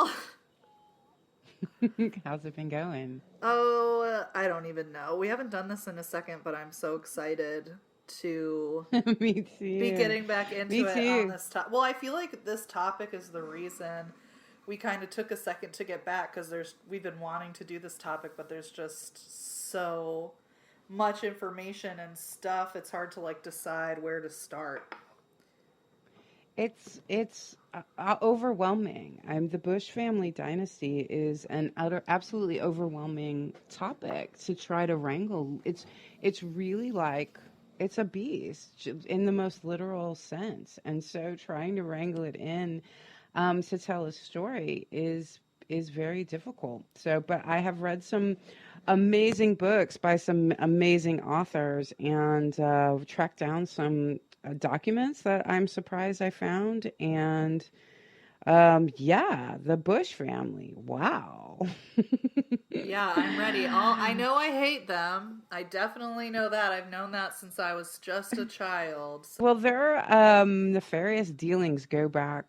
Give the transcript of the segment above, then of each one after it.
Well, How's it been going? oh, I don't even know. We haven't done this in a second, but I'm so excited to Me be too. getting back Me into it on too. this topic. Well, I feel like this topic is the reason we kind of took a second to get back because we've been wanting to do this topic, but there's just so much information and stuff. It's hard to like decide where to start. It's overwhelming. The Bush family dynasty is an absolutely overwhelming topic to try to wrangle. It's really like it's a beast in the most literal sense, and so trying to wrangle it in to tell a story is very difficult. So, but I have read some amazing books by some amazing authors and tracked down some documents that I'm surprised I found. And yeah, the Bush family. Wow. Yeah, I'm ready. All I know I hate them. I definitely know that. I've known that since I was just a child. So. Well, their nefarious dealings go back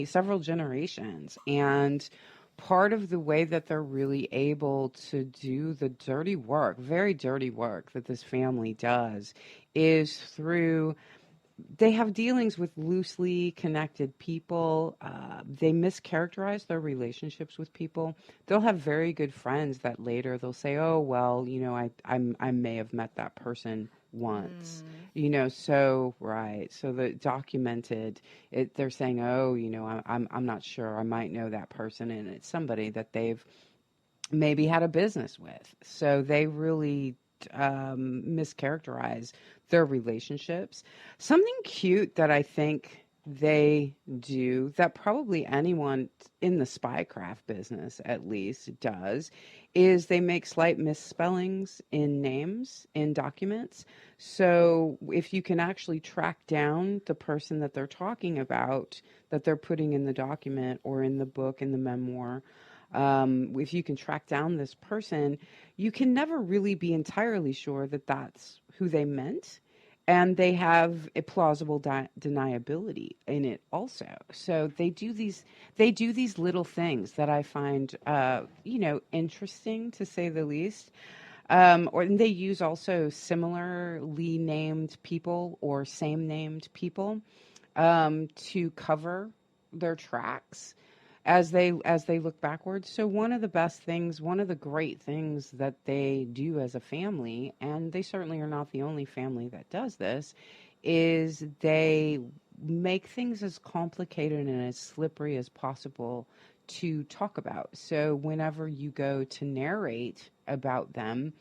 several generations. And part of the way that they're really able to do the dirty work, very dirty work that this family does, is through they have dealings with loosely connected people. They mischaracterize their relationships with people. They'll have very good friends that later they'll say, "Oh, well, I may have met that person once." Mm. So right. So the documented it. They're saying, "Oh, I'm not sure. I might know that person," and it's somebody that they've maybe had a business with. So they really mischaracterize their relationships. Something cute that I think they do that probably anyone in the spycraft business at least does is they make slight misspellings in names in documents. So if you can actually track down the person that they're talking about that they're putting in the document or in the book in the memoir, if you can track down this person, you can never really be entirely sure that that's who they meant. And they have a plausible deniability in it also. So they do these little things that I find, interesting to say the least. Or they use also similarly named people or same named people to cover their tracks as they look backwards. So one of the great things that they do as a family, and they certainly are not the only family that does this, is they make things as complicated and as slippery as possible to talk about. So whenever you go to narrate about them,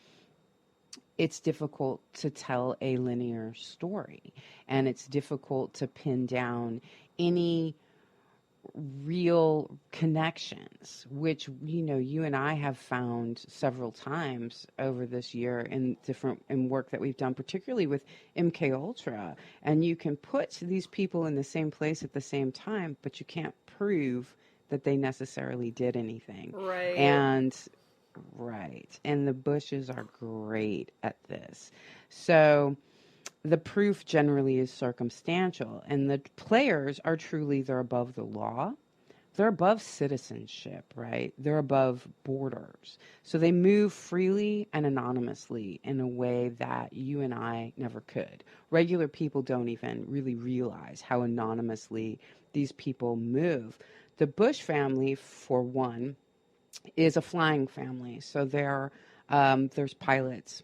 it's difficult to tell a linear story, and it's difficult to pin down any real connections, which you and I have found several times over this year in work that we've done, particularly with MK Ultra. And you can put these people in the same place at the same time, but you can't prove that they necessarily did anything. Right. And right, and the Bushes are great at this. So the proof generally is circumstantial, and the players are truly they're above the law. They're above citizenship, right? They're above borders. So they move freely and anonymously in a way that you and I never could. Regular people don't even really realize how anonymously these people move. The Bush family, for one, is a flying family. So there's pilots.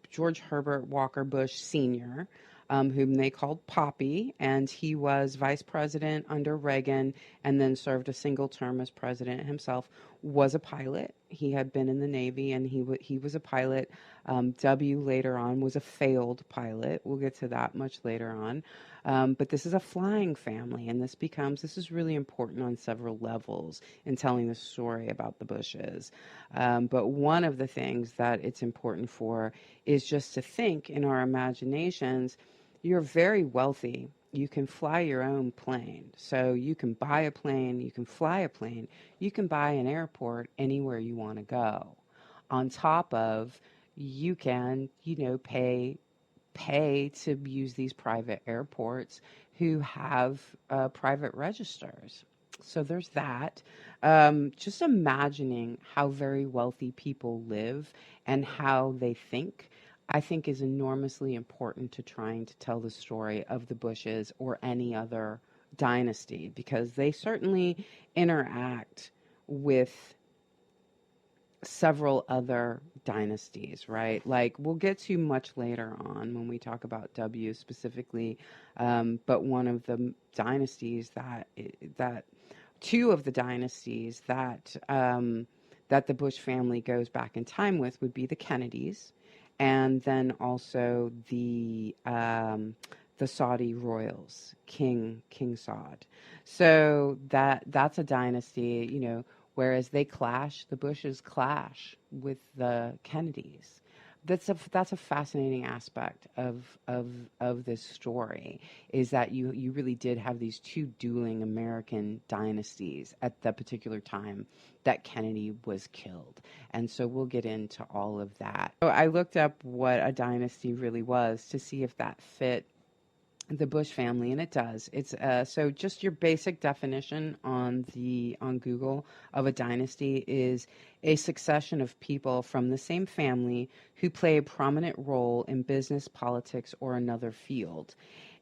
George Herbert Walker Bush Sr., whom they called Poppy, and he was vice president under Reagan and then served a single term as president himself, was a pilot. He had been in the Navy and he was a pilot. W later on was a failed pilot. We'll get to that much later on. But this is a flying family, and this is really important on several levels in telling the story about the Bushes. But one of the things that it's important for is just to think in our imaginations, you're very wealthy. You can fly your own plane. So you can buy a plane, you can fly a plane, you can buy an airport anywhere you want to go. On top of you can, pay to use these private airports who have private registers. So there's that. Just imagining how very wealthy people live and how they think, I think is enormously important to trying to tell the story of the Bushes or any other dynasty, because they certainly interact with several other dynasties, right? Like we'll get to much later on when we talk about W specifically, but one of the dynasties that two of the dynasties that the Bush family goes back in time with would be the Kennedys, and then also the Saudi royals, King Saud. So that's a dynasty, whereas they clash, the Bushes clash with the Kennedys. That's a fascinating aspect of this story, is that you really did have these two dueling American dynasties at the particular time that Kennedy was killed. And so we'll get into all of that. So I looked up what a dynasty really was to see if that fit the Bush family, and it does. It's so just your basic definition on Google of a dynasty is a succession of people from the same family who play a prominent role in business, politics, or another field.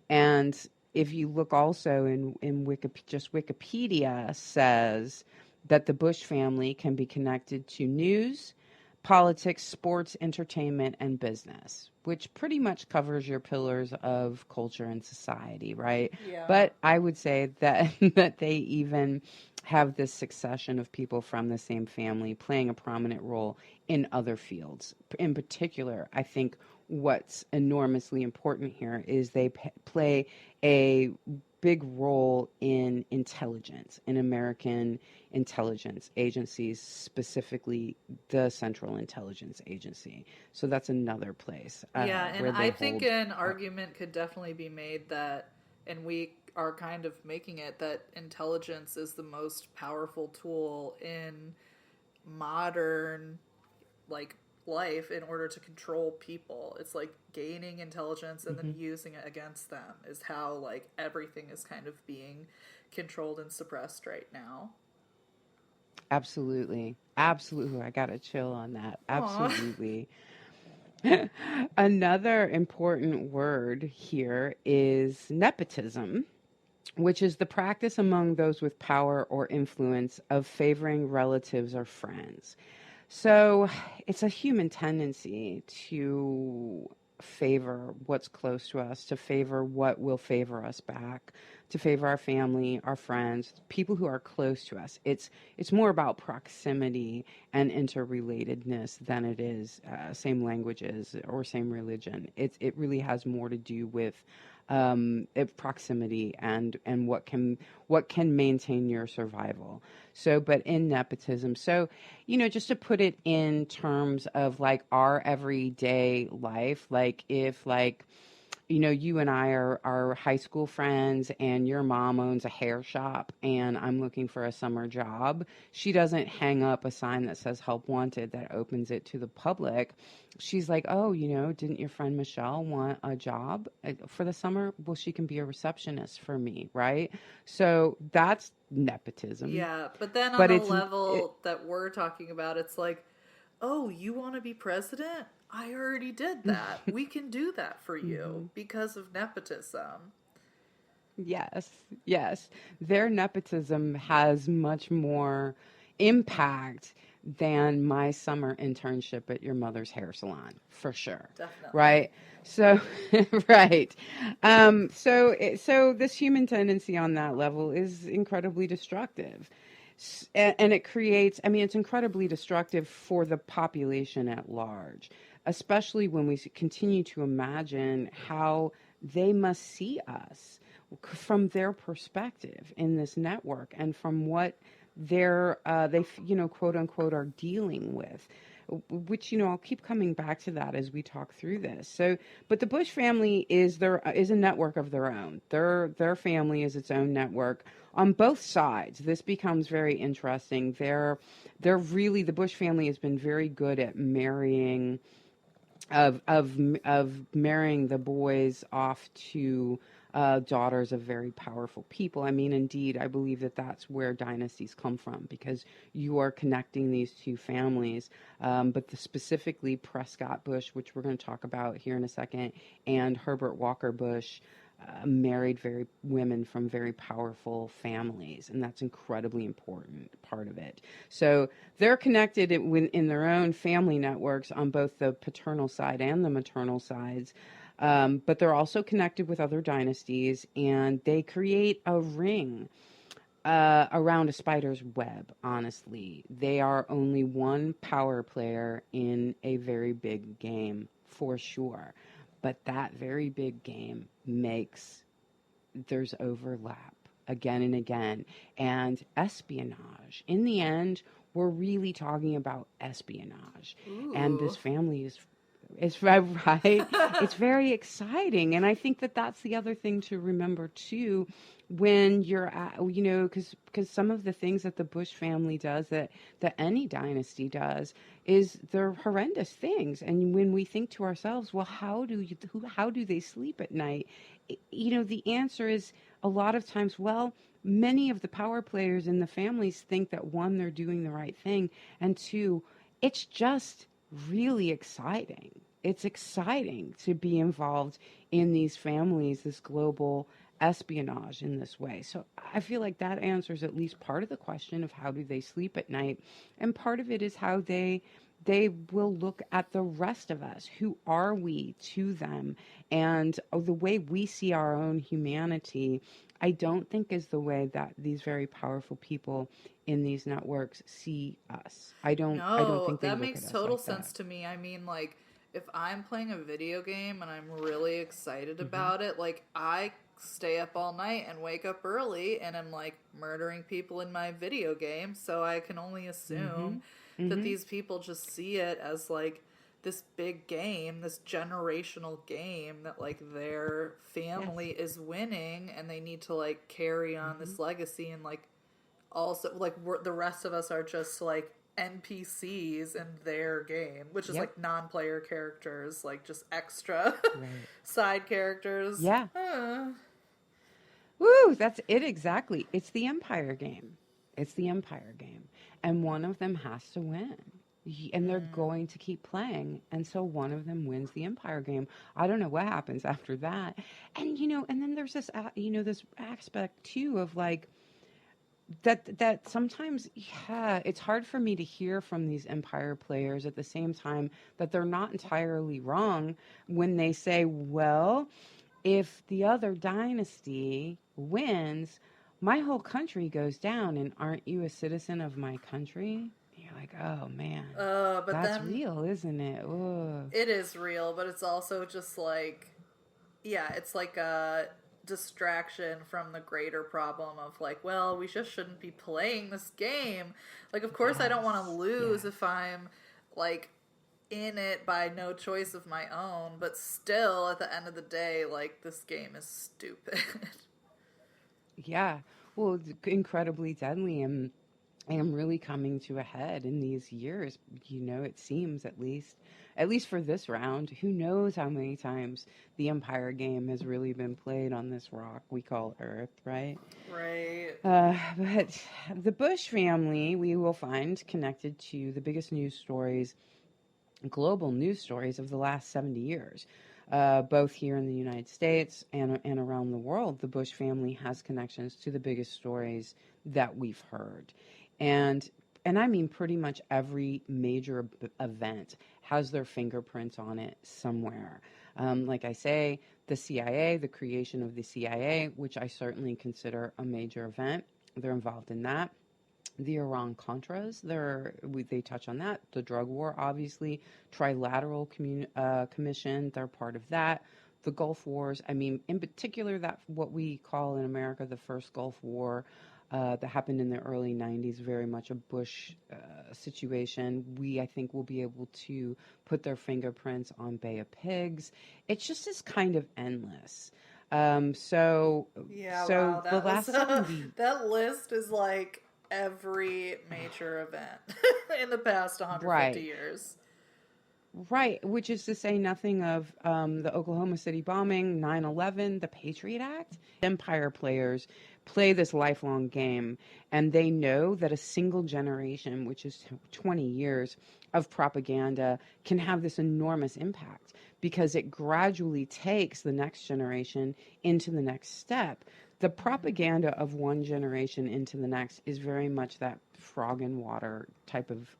And if you look also in Wikipedia says that the Bush family can be connected to news, politics, sports, entertainment, and business, which pretty much covers your pillars of culture and society, right? Yeah. But I would say that that they even have this succession of people from the same family playing a prominent role in other fields. In particular, I think what's enormously important here is they play a big role in intelligence, in American intelligence agencies, specifically the Central Intelligence Agency. So that's another place Yeah, and where they I think hold. an argument could definitely be made that, and we are kind of making it, that intelligence is the most powerful tool in modern, like, life in order to control people. It's like gaining intelligence and then using it against them is how, like, everything is kind of being controlled and suppressed right now. Absolutely. Absolutely. I got to chill on that. Aw. Absolutely. Another important word here is nepotism, which is the practice among those with power or influence of favoring relatives or friends. So it's a human tendency to favor what's close to us, to favor what will favor us back, to favor our family, our friends, people who are close to us. It's more about proximity and interrelatedness than it is same languages or same religion. It really has more to do with proximity and what can maintain your survival. So, but in nepotism, so just to put it in terms of like our everyday life, like if like you and I are high school friends and your mom owns a hair shop and I'm looking for a summer job. She doesn't hang up a sign that says help wanted that opens it to the public. She's like, oh, didn't your friend Michelle want a job for the summer? Well, she can be a receptionist for me, right? So that's nepotism. Yeah, but then on But the it, level that we're talking about, it's like, oh, you want to be president? I already did that. We can do that for you Mhm. because of nepotism. Yes, yes. Their nepotism has much more impact than my summer internship at your mother's hair salon, for sure. Definitely. Right? So, right. So this human tendency on that level is incredibly destructive. And it creates, I mean, it's incredibly destructive for the population at large, especially when we continue to imagine how they must see us from their perspective in this network and from what quote unquote are dealing with, which I'll keep coming back to that as we talk through this. So but the Bush family is a network of their own. Their family is its own network on both sides. This becomes very interesting. They're really, the Bush family has been very good at marrying of marrying the boys off to daughters of very powerful people. I mean, indeed, I believe that that's where dynasties come from, because you are connecting these two families. But specifically Prescott Bush, which we're going to talk about here in a second, and Herbert Walker Bush, married very women from very powerful families, and that's incredibly important part of it. So they're connected in their own family networks on both the paternal side and the maternal sides. But they're also connected with other dynasties, and they create a ring around a spider's web, honestly. They are only one power player in a very big game, for sure. But that very big game makes there's overlap again and again. And espionage. In the end, we're really talking about espionage. And this Ooh. family is it's right. It's very exciting, and I think that that's the other thing to remember too, when you're at, because some of the things that the Bush family does, that any dynasty does, is they're horrendous things. And when we think to ourselves, well, how do they sleep at night? The answer is a lot of times, well, many of the power players in the families think that, one, they're doing the right thing, and two, it's just really exciting. It's exciting to be involved in these families, this global espionage in this way. So I feel like that answers at least part of the question of how do they sleep at night. And part of it is how they will look at the rest of us. Who are we to them? And the way we see our own humanity, I don't think is the way that these very powerful people in these networks see us. I don't No, think they that look at makes us total like that. sense to me. I mean, like, if I'm playing a video game and I'm really excited Hmm. about it, like, I stay up all night and wake up early and I'm, like, murdering people in my video game, so I can only Hmm. assume that Hmm. these people just see it as, like, this big game, this generational game that, like, their Yes. family is winning and they need to, like, carry on Hmm. this legacy, and, like, also like the rest of us are just like NPCs in their game, which is Yep. like non-player characters, like just extra Right. side characters. Yeah. Woo, that's it exactly. It's the Empire game. It's the Empire game. And one of them has to win. And they're going to keep playing. And so one of them wins the Empire game. I don't know what happens after that. And, and then there's this, this aspect too of like, that sometimes, yeah, it's hard for me to hear from these Empire players at the same time that they're not entirely wrong when they say, well, if the other dynasty wins, my whole country goes down, and aren't you a citizen of my country? You're like, oh man, But that's then real, isn't it? Ugh. it is real, but it's also just like, yeah, it's like a distraction from the greater problem of like, well, we just shouldn't be playing this game. Like, of course, I don't want to Yes, lose yes. if I'm like in it by no choice of my own, but still, at the end of the day, like, this game is stupid. Yeah. Well, it's incredibly deadly, and I am really coming to a head in these years. It seems, at least for this round. Who knows how many times the Empire game has really been played on this rock we call Earth, right? Right. But the Bush family, we will find connected to the biggest news stories, global news stories of the last 70 years. Both here in the United States and around the world, the Bush family has connections to the biggest stories that we've heard. And and I mean pretty much every major event has their fingerprints on it somewhere. Like I say, the CIA, the creation of the CIA, which I certainly consider a major event, they're involved in that. The Iran Contras, they touch on that. The drug war, obviously, Trilateral Commission, they're part of that. The Gulf Wars, I mean, in particular, that what we call in America the first Gulf War, that happened in the early 90s, very much a Bush situation. I think, will be able to put their fingerprints on Bay of Pigs. It's just is kind of endless. Um, so, Yeah, so wow, the that was last 70, that list is like every major event in the past 150 right. years. Right, which is to say nothing of the Oklahoma City bombing, 9/11, the Patriot Act. Empire players play this lifelong game, and they know that a single generation, which is 20 years of propaganda, can have this enormous impact because it gradually takes the next generation into the next step. The propaganda of one generation into the next is very much that frog in water type of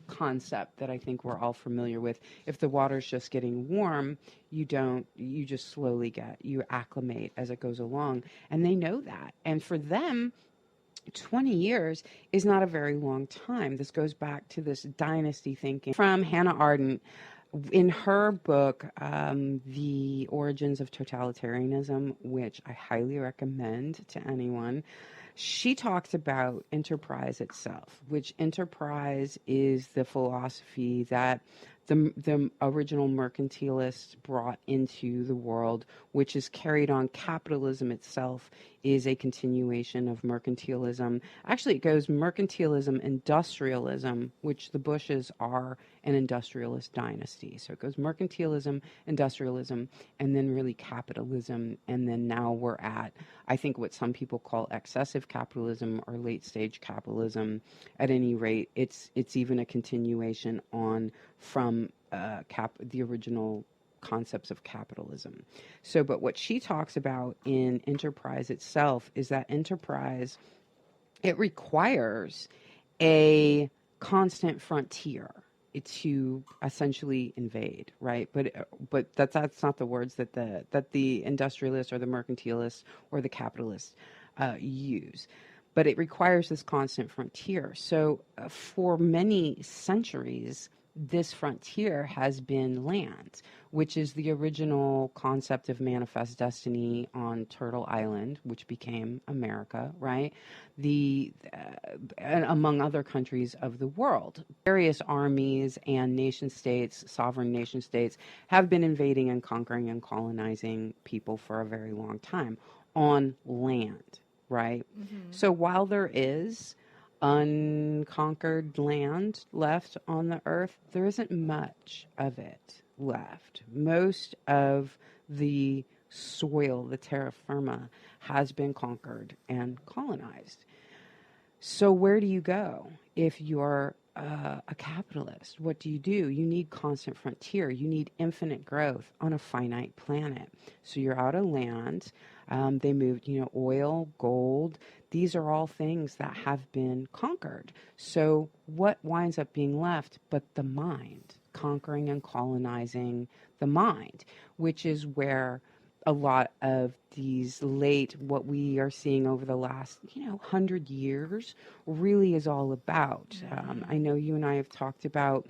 concept that I think we're all familiar with. If the water's just getting warm, you just slowly you acclimate as it goes along. And they know that. And for them, 20 years is not a very long time. This goes back to this dynasty thinking from Hannah Arendt. In her book, The Origins of Totalitarianism, which I highly recommend to anyone, she talks about enterprise itself, which enterprise is the philosophy that the original mercantilists brought into the world, which is carried on. Capitalism itself is a continuation of mercantilism. Actually, it goes mercantilism, industrialism, which the Bushes are an industrialist dynasty. So it goes mercantilism, industrialism, and then really capitalism. And then now we're at, I think, what some people call excessive capitalism or late stage capitalism. At any rate, it's even a continuation on from the original concepts of capitalism. So, but what she talks about in enterprise itself is that enterprise, it requires a constant frontier to essentially invade, right? But that's not the words that the industrialists or the mercantilists or the capitalists use. But it requires this constant frontier. So for many centuries, this frontier has been land, which is the original concept of manifest destiny on Turtle Island, which became America, right? And among other countries of the world. Various armies and nation states, sovereign nation states, have been invading and conquering and colonizing people for a very long time on land, right? Mm-hmm. So while there is unconquered land left on the earth, there isn't much of it left. Most of the soil, the terra firma, has been conquered and colonized. So where do you go if you're a capitalist? What do? You need constant frontier. You need infinite growth on a finite planet. So you're out of land. They moved, oil, gold. These are all things that have been conquered. So what winds up being left but the mind, conquering and colonizing the mind, which is where a lot of these what we are seeing over the last, 100 years really is all about. I know you and I have talked about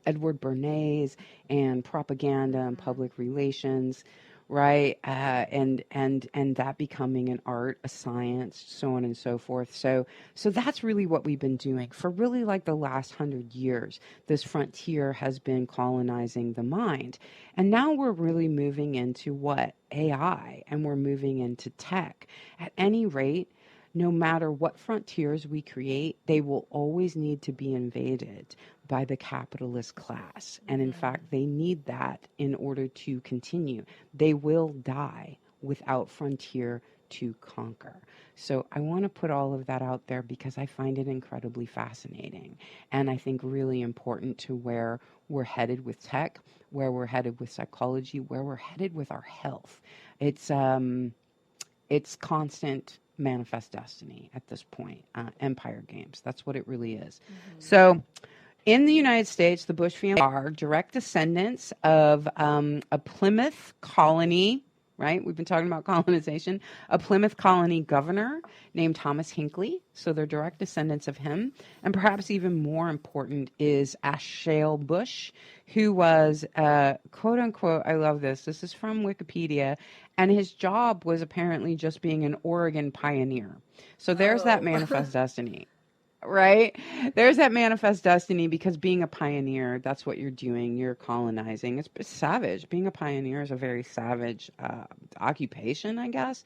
Edward Bernays and propaganda and public relations, right? And that becoming an art, a science, so on and so forth. So that's really what we've been doing for really like the last 100 years. This frontier has been colonizing the mind. And now we're really moving into what? AI, and we're moving into tech. At any rate, no matter what frontiers we create, they will always need to be invaded by the capitalist class. And in fact, they need that in order to continue. They will die without frontier to conquer. So I want to put all of that out there because I find it incredibly fascinating. And I think really important to where we're headed with tech, where we're headed with psychology, where we're headed with our health. It's constant manifest destiny at this point. Empire games. That's what it really is. Mm-hmm. So in the United States, the Bush family are direct descendants of a Plymouth colony, right? We've been talking about colonization. A Plymouth colony governor named Thomas Hinckley. So they're direct descendants of him. And perhaps even more important is Ashail Bush, who was, quote unquote, I love this. This is from Wikipedia. And his job was apparently just being an Oregon pioneer. So there's that manifest destiny. Right? There's that manifest destiny because being a pioneer, that's what you're doing. You're colonizing. It's savage. Being a pioneer is a very savage occupation, I guess.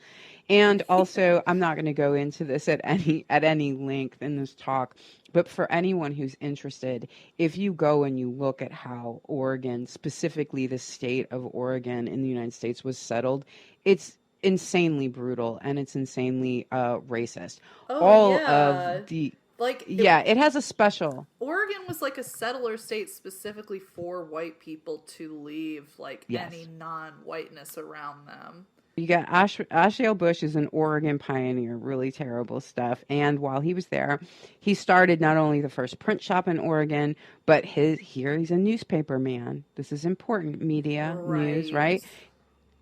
And also, I'm not going to go into this at any length in this talk, but for anyone who's interested, if you go and you look at how Oregon, specifically the state of Oregon in the United States, was settled, it's insanely brutal and it's insanely racist. Oh All yeah. of the Like it, Yeah, it has a special. Oregon was like a settler state specifically for white people to leave like any Yes. non-whiteness around them. You got Ashail Bush is an Oregon pioneer, really terrible stuff. And while he was there, he started not only the first print shop in Oregon, but he's a newspaper man. This is important media news, Right.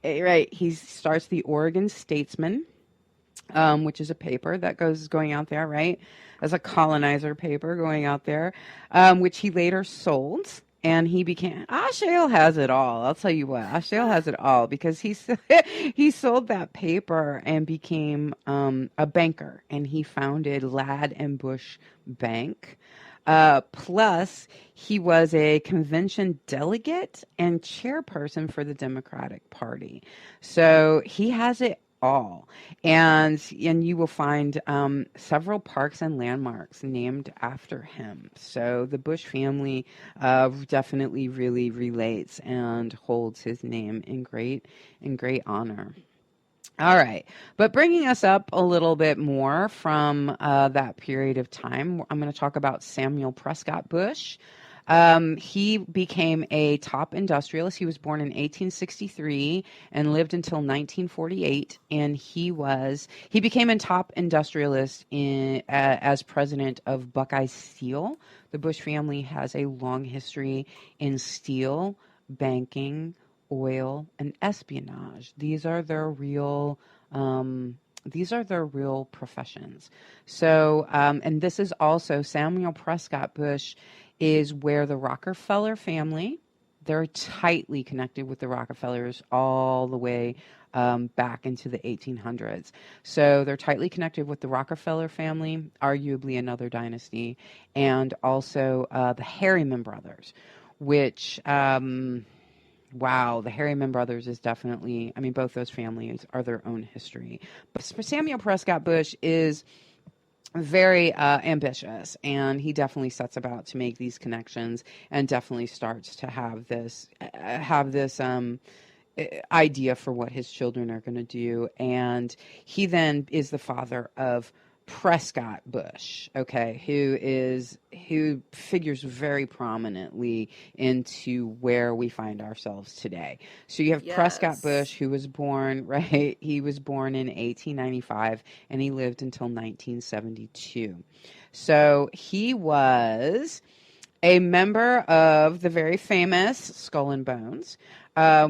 right? Right. He starts the Oregon Statesman, which is a paper that going out there, right? As a colonizer paper going out there, which he later sold. And he became Ashail has it all. I'll tell you what, Ashail has it all because he sold that paper and became a banker, and he founded Ladd and Bush Bank. Plus, he was a convention delegate and chairperson for the Democratic Party. So he has it all, and you will find several parks and landmarks named after him. So the Bush family definitely really relates and holds his name in great honor. All right. But bringing us up a little bit more from that period of time, I'm going to talk about Samuel Prescott Bush. He became a top industrialist. He was born in 1863 and lived until 1948. And he became a top industrialist as president of Buckeye Steel. The Bush family has a long history in steel, banking, oil, and espionage. These are their real professions. So, and this is also Samuel Prescott Bush is where the Rockefeller family, they're tightly connected with the Rockefellers all the way back into the 1800s. So they're tightly connected with the Rockefeller family, arguably another dynasty, and also the Harriman brothers, which wow, the Harriman brothers is definitely, I mean, both those families are their own history. But Samuel Prescott Bush is very ambitious, and he definitely sets about to make these connections and definitely starts to have this idea for what his children are going to do. And he then is the father of Prescott Bush, okay, who figures very prominently into where we find ourselves today. So you have Prescott Yes. Bush, who was born, right? He was born in 1895 and he lived until 1972. So he was a member of the very famous Skull and Bones,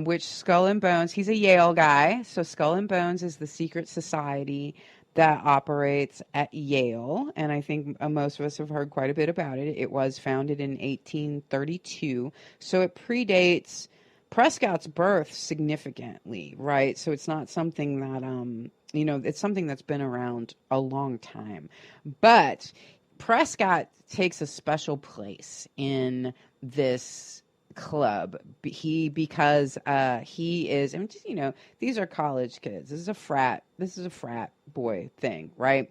which Skull and Bones, he's a Yale guy. So Skull and Bones is the secret society that operates at Yale. And I think most of us have heard quite a bit about it. It was founded in 1832. So it predates Prescott's birth significantly, right? So it's not something that, it's something that's been around a long time. But Prescott takes a special place in this club. Because he is, and just, these are college kids. This is a frat boy thing, right?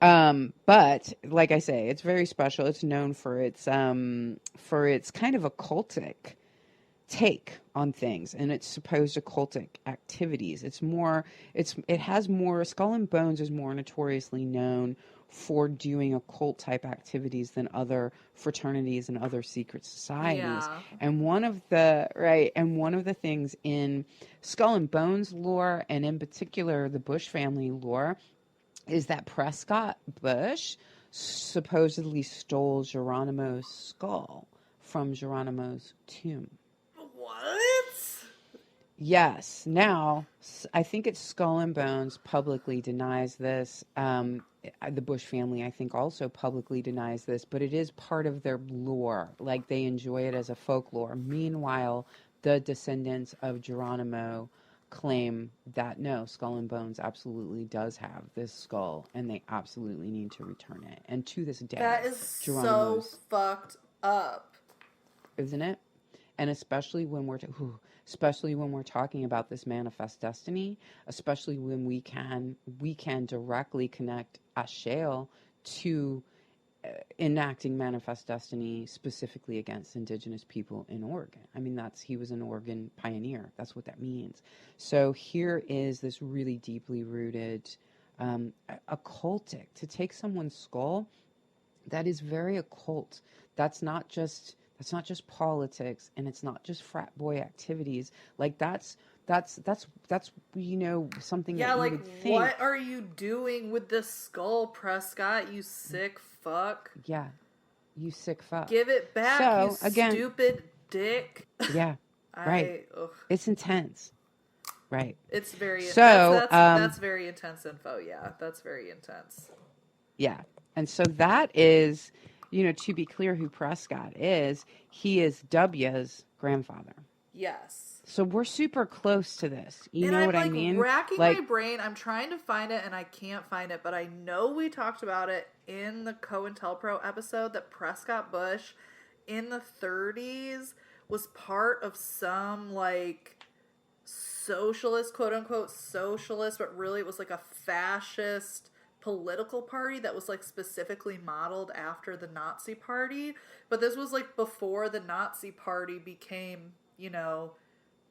But like I say, it's very special. It's known for its kind of occultic take on things and its supposed occultic activities. It has more, Skull and Bones is more notoriously known for doing occult type activities than other fraternities and other secret societies. Yeah. And one of the things in Skull and Bones lore, and in particular the Bush family lore, is that Prescott Bush supposedly stole Geronimo's skull from Geronimo's tomb. What? Yes. Now, I think it's Skull and Bones publicly denies this. The Bush family, I think, also publicly denies this, but it is part of their lore. Like, they enjoy it as a folklore. Meanwhile, the descendants of Geronimo claim that no, Skull and Bones absolutely does have this skull and they absolutely need to return it. And to this day, That is so Geronimo's, fucked up. isn't it? And especially when we're talking about this manifest destiny, especially when we can directly connect Ashail to enacting manifest destiny specifically against indigenous people in Oregon. I mean, he was an Oregon pioneer. That's what that means. So here is this really deeply rooted occultic, to take someone's skull that is very occult. That's not just politics, and it's not just frat boy activities. Like that's something Yeah, that you like, would think. what are you doing with this skull, Prescott, you sick fuck? Yeah, you sick fuck. Give it back, So, you again, stupid dick. yeah, right. Ugh. It's intense, right? It's very, So, that's very intense info, yeah. That's very intense. yeah. And so that is, to be clear who Prescott is, he is W's grandfather. Yes. So we're super close to this. You know I'm, what I mean? Racking my brain. I'm trying to find it and I can't find it, but I know we talked about it in the COINTELPRO episode that Prescott Bush in the 30s was part of some socialist, quote unquote socialist, but really it was like a fascist political party that was specifically modeled after the Nazi party. But this was before the Nazi party became,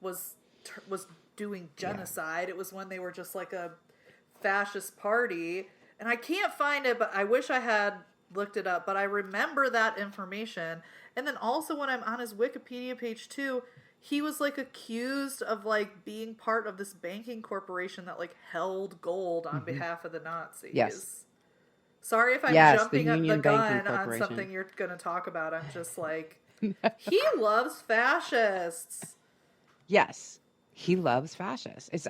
was doing genocide. Yeah. It was when they were just a fascist party. And I can't find it, but I wish I had looked it up. But I remember that information. And then also when I'm on his Wikipedia page too, he was accused of being part of this banking corporation that held gold on behalf of the Nazis. Yes. Sorry if I'm jumping up the gun on something you're going to talk about. I'm just he loves fascists. Yes, he loves fascists. It's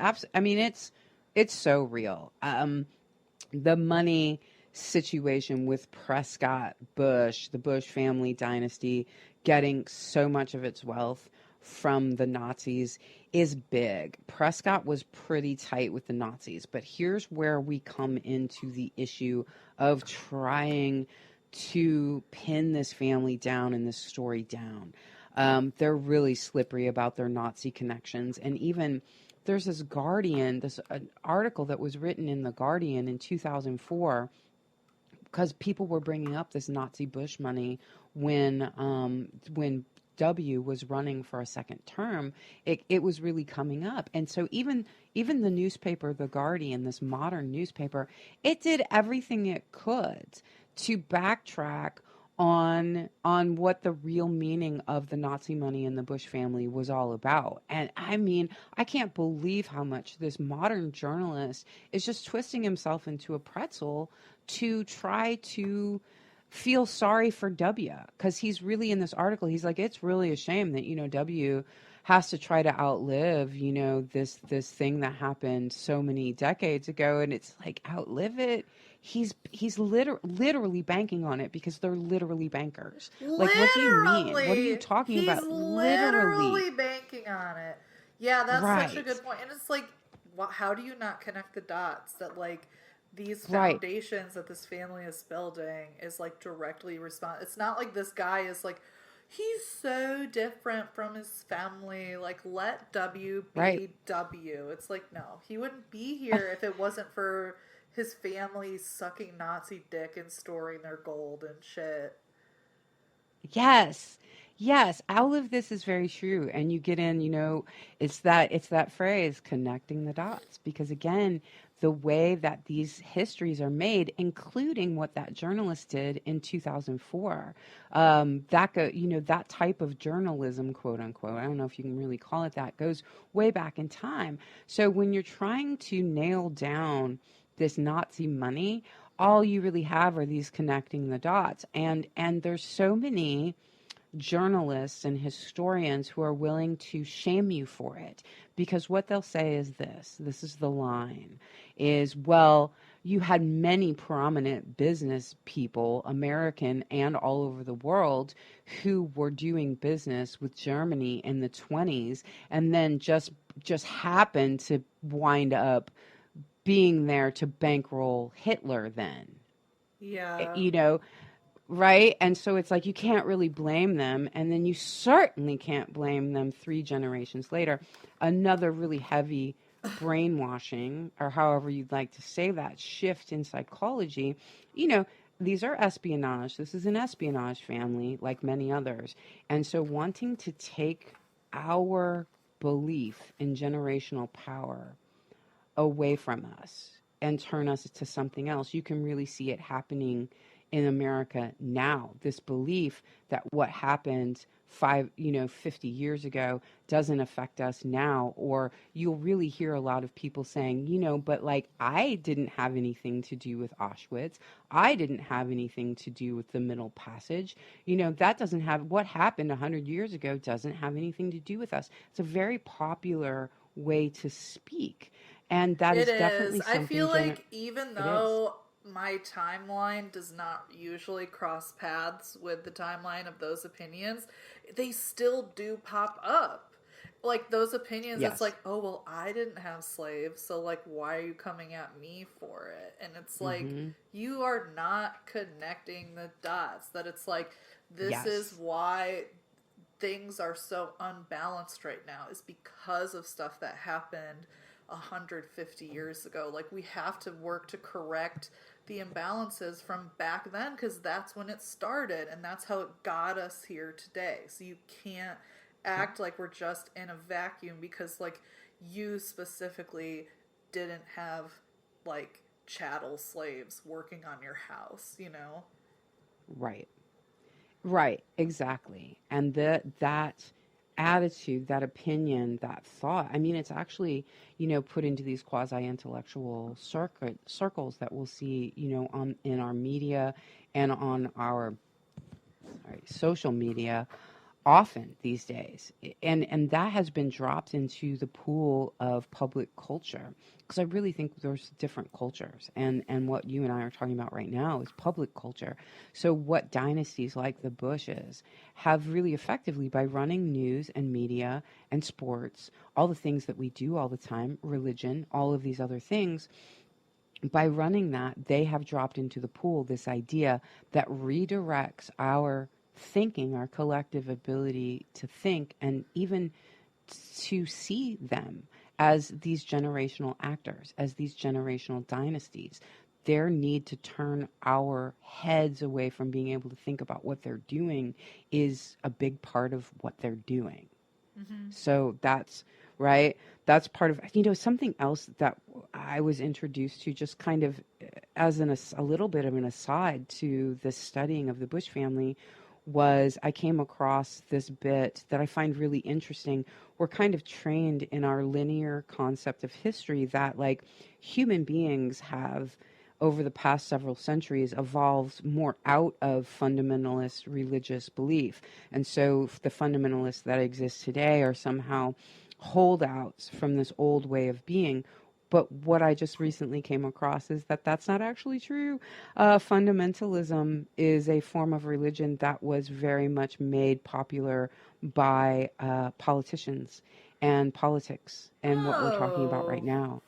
it's so real. The money situation with Prescott Bush, the Bush family dynasty, getting so much of its wealth from the Nazis is big. Prescott was pretty tight with the Nazis, but here's where we come into the issue of trying to pin this family down and this story down. They're really slippery about their Nazi connections. And even there's this an article that was written in the Guardian in 2004, because people were bringing up this Nazi Bush money when W was running for a second term. It was really coming up. And so even the newspaper, The Guardian, this modern newspaper, it did everything it could to backtrack on what the real meaning of the Nazi money in the Bush family was all about. And I mean, I can't believe how much this modern journalist is just twisting himself into a pretzel to try to feel sorry for W, because he's really, in this article, he's like, it's really a shame that, W has to try to outlive, this thing that happened so many decades ago. And it's outlive it. He's literally banking on it, because they're literally bankers. What do you mean? What are you talking about? He's literally banking on it. Yeah, that's such a good point. And it's how do you not connect the dots that these foundations that this family is building is directly respond. It's not this guy is he's so different from his family. Let W be W. It's no, he wouldn't be here if it wasn't for his family sucking Nazi dick and storing their gold and shit. Yes. Yes, all of this is very true. And you get in, it's that phrase, connecting the dots, because again, the way that these histories are made, including what that journalist did in 2004, that type of journalism, quote unquote, I don't know if you can really call it that, goes way back in time. So when you're trying to nail down this Nazi money, all you really have are these connecting the dots. And there's so many journalists and historians who are willing to shame you for it, because what they'll say is this is the line, is, well, you had many prominent business people, American and all over the world, who were doing business with Germany in the 20s, and then just happened to wind up being there to bankroll Hitler then. Yeah. You know, right? And so it's like you can't really blame them. And then you certainly can't blame them 3 generations later. Another really heavy brainwashing, or however you'd like to say that, shift in psychology. You know, these are espionage. This is an espionage family like many others. And so wanting to take our belief in generational power away from us and turn us to something else. You can really see it happening in America now. This belief that what happened 50 years ago doesn't affect us now. Or you'll really hear a lot of people saying, but like, I didn't have anything to do with Auschwitz. I didn't have anything to do with the Middle Passage. That doesn't have, what happened 100 years ago doesn't have anything to do with us. It's a very popular way to speak. And that It is is. definitely I feel something like even it is. though my timeline does not usually cross paths with the timeline of those opinions, they still do pop up. Like those opinions, it's Yes. like, oh, well, I didn't have slaves, so like, why are you coming at me for it? And it's like, Mm-hmm. you are not connecting the dots. That it's like, this is Yes. why things are so unbalanced right now, is because of stuff that happened 150 years ago. Like, we have to work to correct the imbalances from back then, because that's when it started and that's how it got us here today. So you can't act like we're just in a vacuum because, like, you specifically didn't have, like, chattel slaves working on your house, you know? Right. Right. Exactly. And that attitude, that opinion, that thought, I mean, it's actually, put into these quasi-intellectual circles that we'll see, in our media and on our social media often these days, and that has been dropped into the pool of public culture, because I really think there's different cultures, and what you and I are talking about right now is public culture. So what dynasties like the Bushes have really effectively, by running news and media and sports, all the things that we do all the time, religion, all of these other things, by running that, they have dropped into the pool this idea that redirects our thinking, our collective ability to think, and even to see them as these generational actors, as these generational dynasties. Their need to turn our heads away from being able to think about what they're doing is a big part of what they're doing. Mm-hmm. So that's right. That's part of, something else that I was introduced to, just kind of as a little bit of an aside to the studying of the Bush family, was I came across this bit that I find really interesting. We're kind of trained in our linear concept of history that, like, human beings have, over the past several centuries, evolved more out of fundamentalist religious belief. And so the fundamentalists that exist today are somehow holdouts from this old way of being. But what I just recently came across is that that's not actually true. Fundamentalism is a form of religion that was very much made popular by politicians and politics and what we're talking about right Oh, now.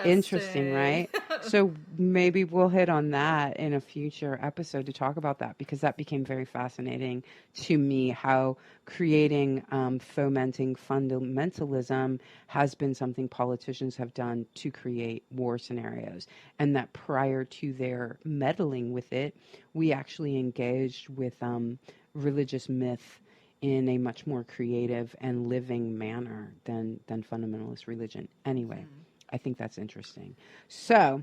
Interesting, interesting. right? So maybe we'll hit on that in a future episode to talk about that, because that became very fascinating to me, how creating, fomenting fundamentalism has been something politicians have done to create war scenarios. And that prior to their meddling with it, we actually engaged with religious myth in a much more creative and living manner than fundamentalist religion. Anyway, Hmm. I think that's interesting. So,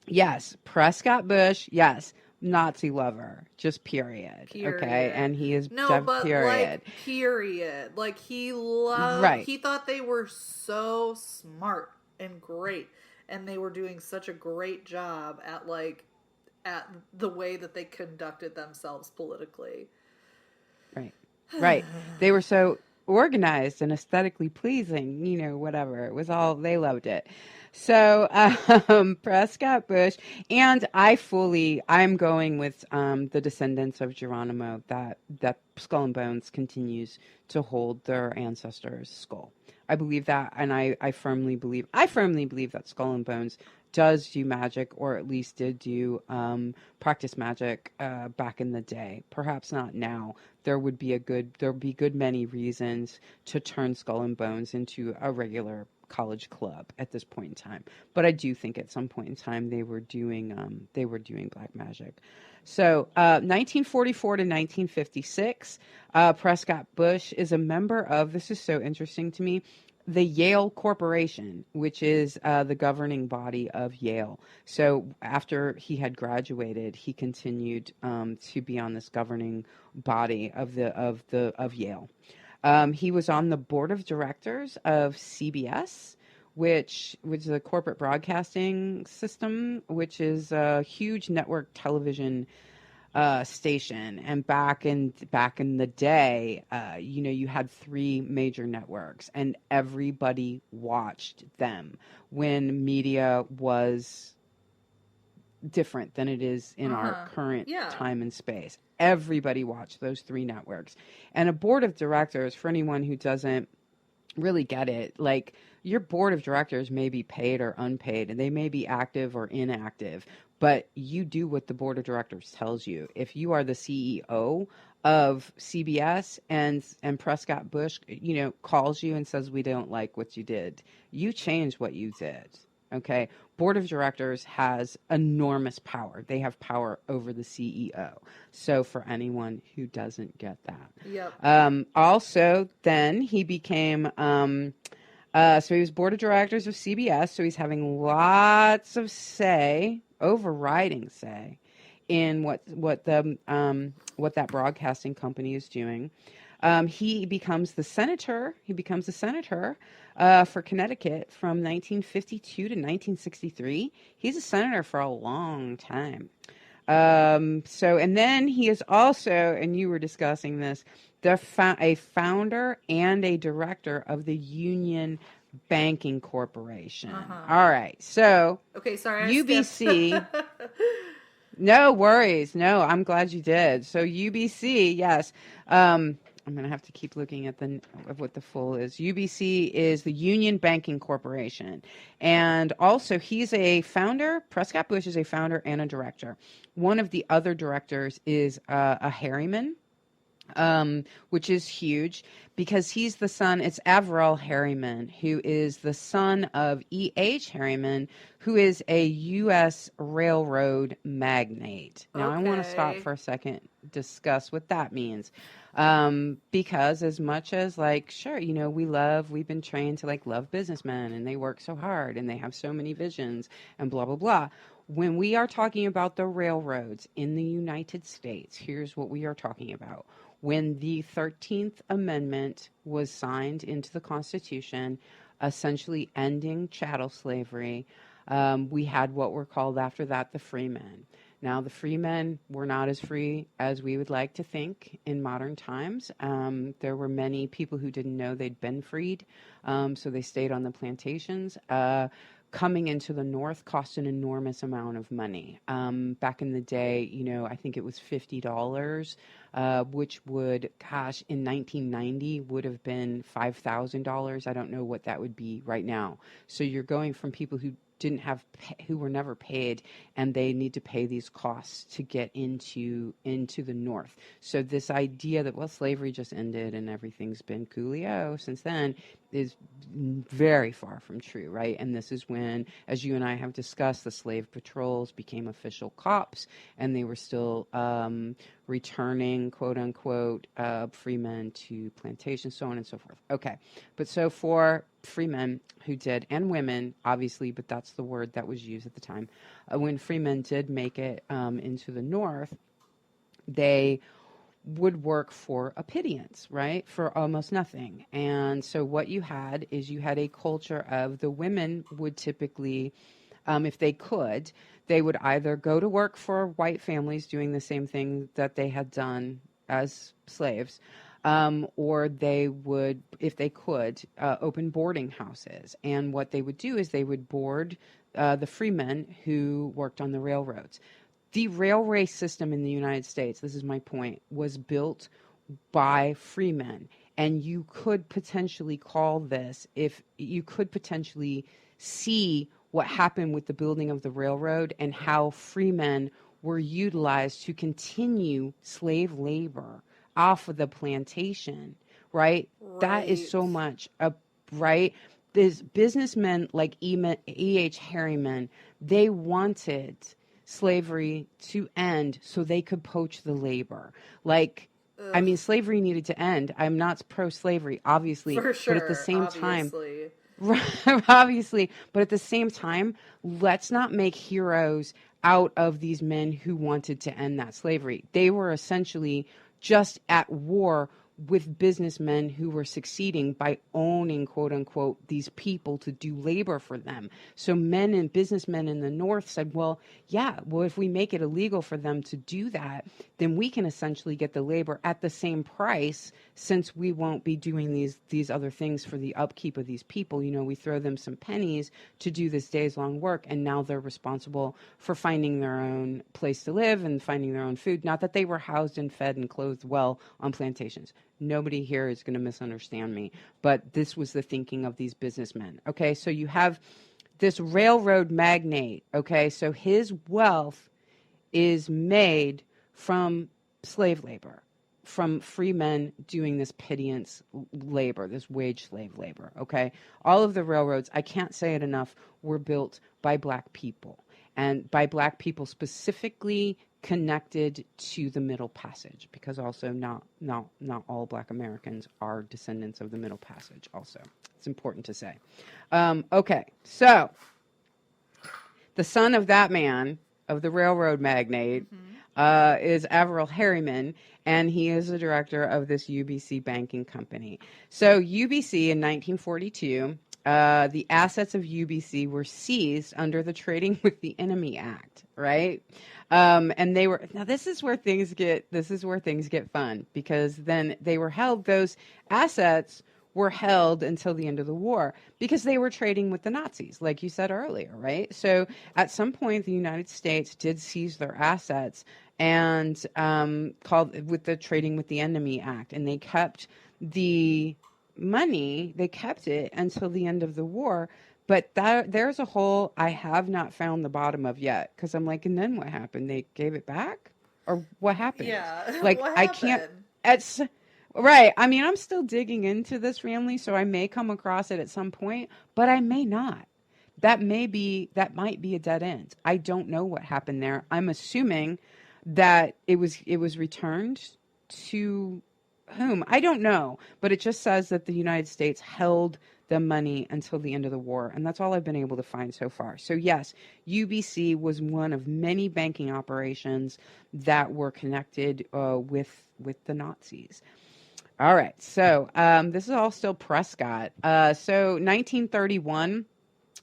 yes, Prescott Bush, yes, Nazi lover, just period. Okay, Period. and he is No, but like, period. period. Like, Right. he thought they were so smart and great, and they were doing such a great job at, like, at the way that they conducted themselves politically. Right. Right. They were so organized and aesthetically pleasing, whatever. It was all, they loved it. So, Prescott Bush, and I'm going with the descendants of Geronimo, that Skull and Bones continues to hold their ancestors' skull. I believe that, and I firmly believe that Skull and Bones does do magic, or at least did do practice magic back in the day. Perhaps not now. There would be good many reasons to turn Skull and Bones into a regular college club at this point in time. But I do think at some point in time they were doing black magic. So 1944 to 1956, Prescott Bush is a member of, this is so interesting to me, the Yale Corporation, which is the governing body of Yale. So after he had graduated, he continued to be on this governing body of Yale. He was on the board of directors of CBS, which is a corporate broadcasting system, which is a huge network television station. And back in the day, you had 3 major networks, and everybody watched them when media was different than it is in our current time and space. Everybody watched those 3 networks. And a board of directors, for anyone who doesn't really get it, like, your board of directors may be paid or unpaid, and they may be active or inactive, but you do what the board of directors tells you. If you are the CEO of CBS and Prescott Bush, calls you and says, we don't like what you did, you change what you did. Okay. Board of directors has enormous power. They have power over the CEO. So for anyone who doesn't get that. Yep. Also, then he became, so he was board of directors of CBS. So he's having lots of say, overriding say, in what that broadcasting company is doing. He becomes the senator. For Connecticut from 1952 to 1963. He's a senator for a long time. And then he is also, and you were discussing this, a founder and a director of the Union Banking Corporation. All right, so okay, sorry, UBC. No worries. No, I'm glad you did. So UBC, yes. I'm going to have to keep looking at what the full is. UBC is the Union Banking Corporation. And also, he's a founder. Prescott Bush is a founder and a director. One of the other directors is a Harriman, which is huge because he's the son. It's Averell Harriman, who is the son of E.H. Harriman, who is a U.S. railroad magnate. Now, I want to stop for a second, discuss what that means. Because as much as, like, sure, we've been trained to love businessmen, and they work so hard and they have so many visions and blah, blah, blah. When we are talking about the railroads in the United States, here's what we are talking about. When the 13th Amendment was signed into the Constitution, essentially ending chattel slavery, we had what were called after that the freemen. Now, the freemen were not as free as we would like to think in modern times. There were many people who didn't know they'd been freed, so they stayed on the plantations. Coming into the North cost an enormous amount of money. Back in the day, I think it was $50, which would, in 1990 would have been $5,000. I don't know what that would be right now. So you're going from people who were never paid, and they need to pay these costs to get into the North. So this idea that, slavery just ended and everything's been coolio since then is very far from true, right? And this is when, as you and I have discussed, the slave patrols became official cops, and they were still returning, quote unquote, freemen to plantations, so on and so forth. Okay, but so for freemen who did, and women, obviously, but that's the word that was used at the time, when freemen did make it into the North, they would work for a pittance, right? For almost nothing. And so what you had is you had a culture of the women would typically, if they could, they would either go to work for white families doing the same thing that they had done as slaves, or they would, if they could, open boarding houses. And what they would do is they would board the freemen who worked on the railroads. The railway system in the United States, this is my point, was built by freemen. And you could potentially call this, if you could potentially see what happened with the building of the railroad and how freemen were utilized to continue slave labor off of the plantation, right? That is so much right? These businessmen like E.H. Harriman, they wanted slavery to end so they could poach the labor. Like, Ugh. I mean, slavery needed to end. I'm not pro-slavery, obviously, For sure, but at the same obviously. time, obviously, but at the same time, let's not make heroes out of these men who wanted to end that slavery. They were essentially just at war with businessmen who were succeeding by owning, quote unquote, these people to do labor for them. So men and businessmen in the North said, well, if we make it illegal for them to do that, then we can essentially get the labor at the same price, since we won't be doing these other things for the upkeep of these people. You know, we throw them some pennies to do this days long work, and now they're responsible for finding their own place to live and finding their own food. Not that they were housed and fed and clothed well on plantations. Nobody here is going to misunderstand me, but this was the thinking of these businessmen. Okay, so you have this railroad magnate. Okay, so his wealth is made from slave labor, from free men doing this pittance labor, this wage slave labor. Okay, all of the railroads, I can't say it enough, were built by black people, and by black people specifically connected to the Middle Passage, because also not all Black Americans are descendants of the Middle Passage. Also, it's important to say. Okay, so the son of that man, of the railroad magnate, is Averell Harriman, and he is the director of this UBC banking company. So UBC in 1942. The assets of UBC were seized under the Trading with the Enemy Act, right? And they were, now this is where things get fun, because then they were held, those assets were held until the end of the war, because they were trading with the Nazis, like you said earlier, right? So at some point, the United States did seize their assets, and called with the Trading with the Enemy Act, and they kept the money, they kept it until the end of the war. But there's a hole I have not found the bottom of yet, because I'm like, and then what happened? They gave it back? Or what happened? Yeah, Like, what I happened? can't, it's, right. I mean, I'm still digging into this family, so I may come across it at some point, but I may not. That might be a dead end. I don't know what happened there. I'm assuming that it was returned to whom? I don't know, but it just says that the United States held the money until the end of the war, and that's all I've been able to find so far. So yes, UBC was one of many banking operations that were connected with the Nazis. All right, so this is all still Prescott. So 1931,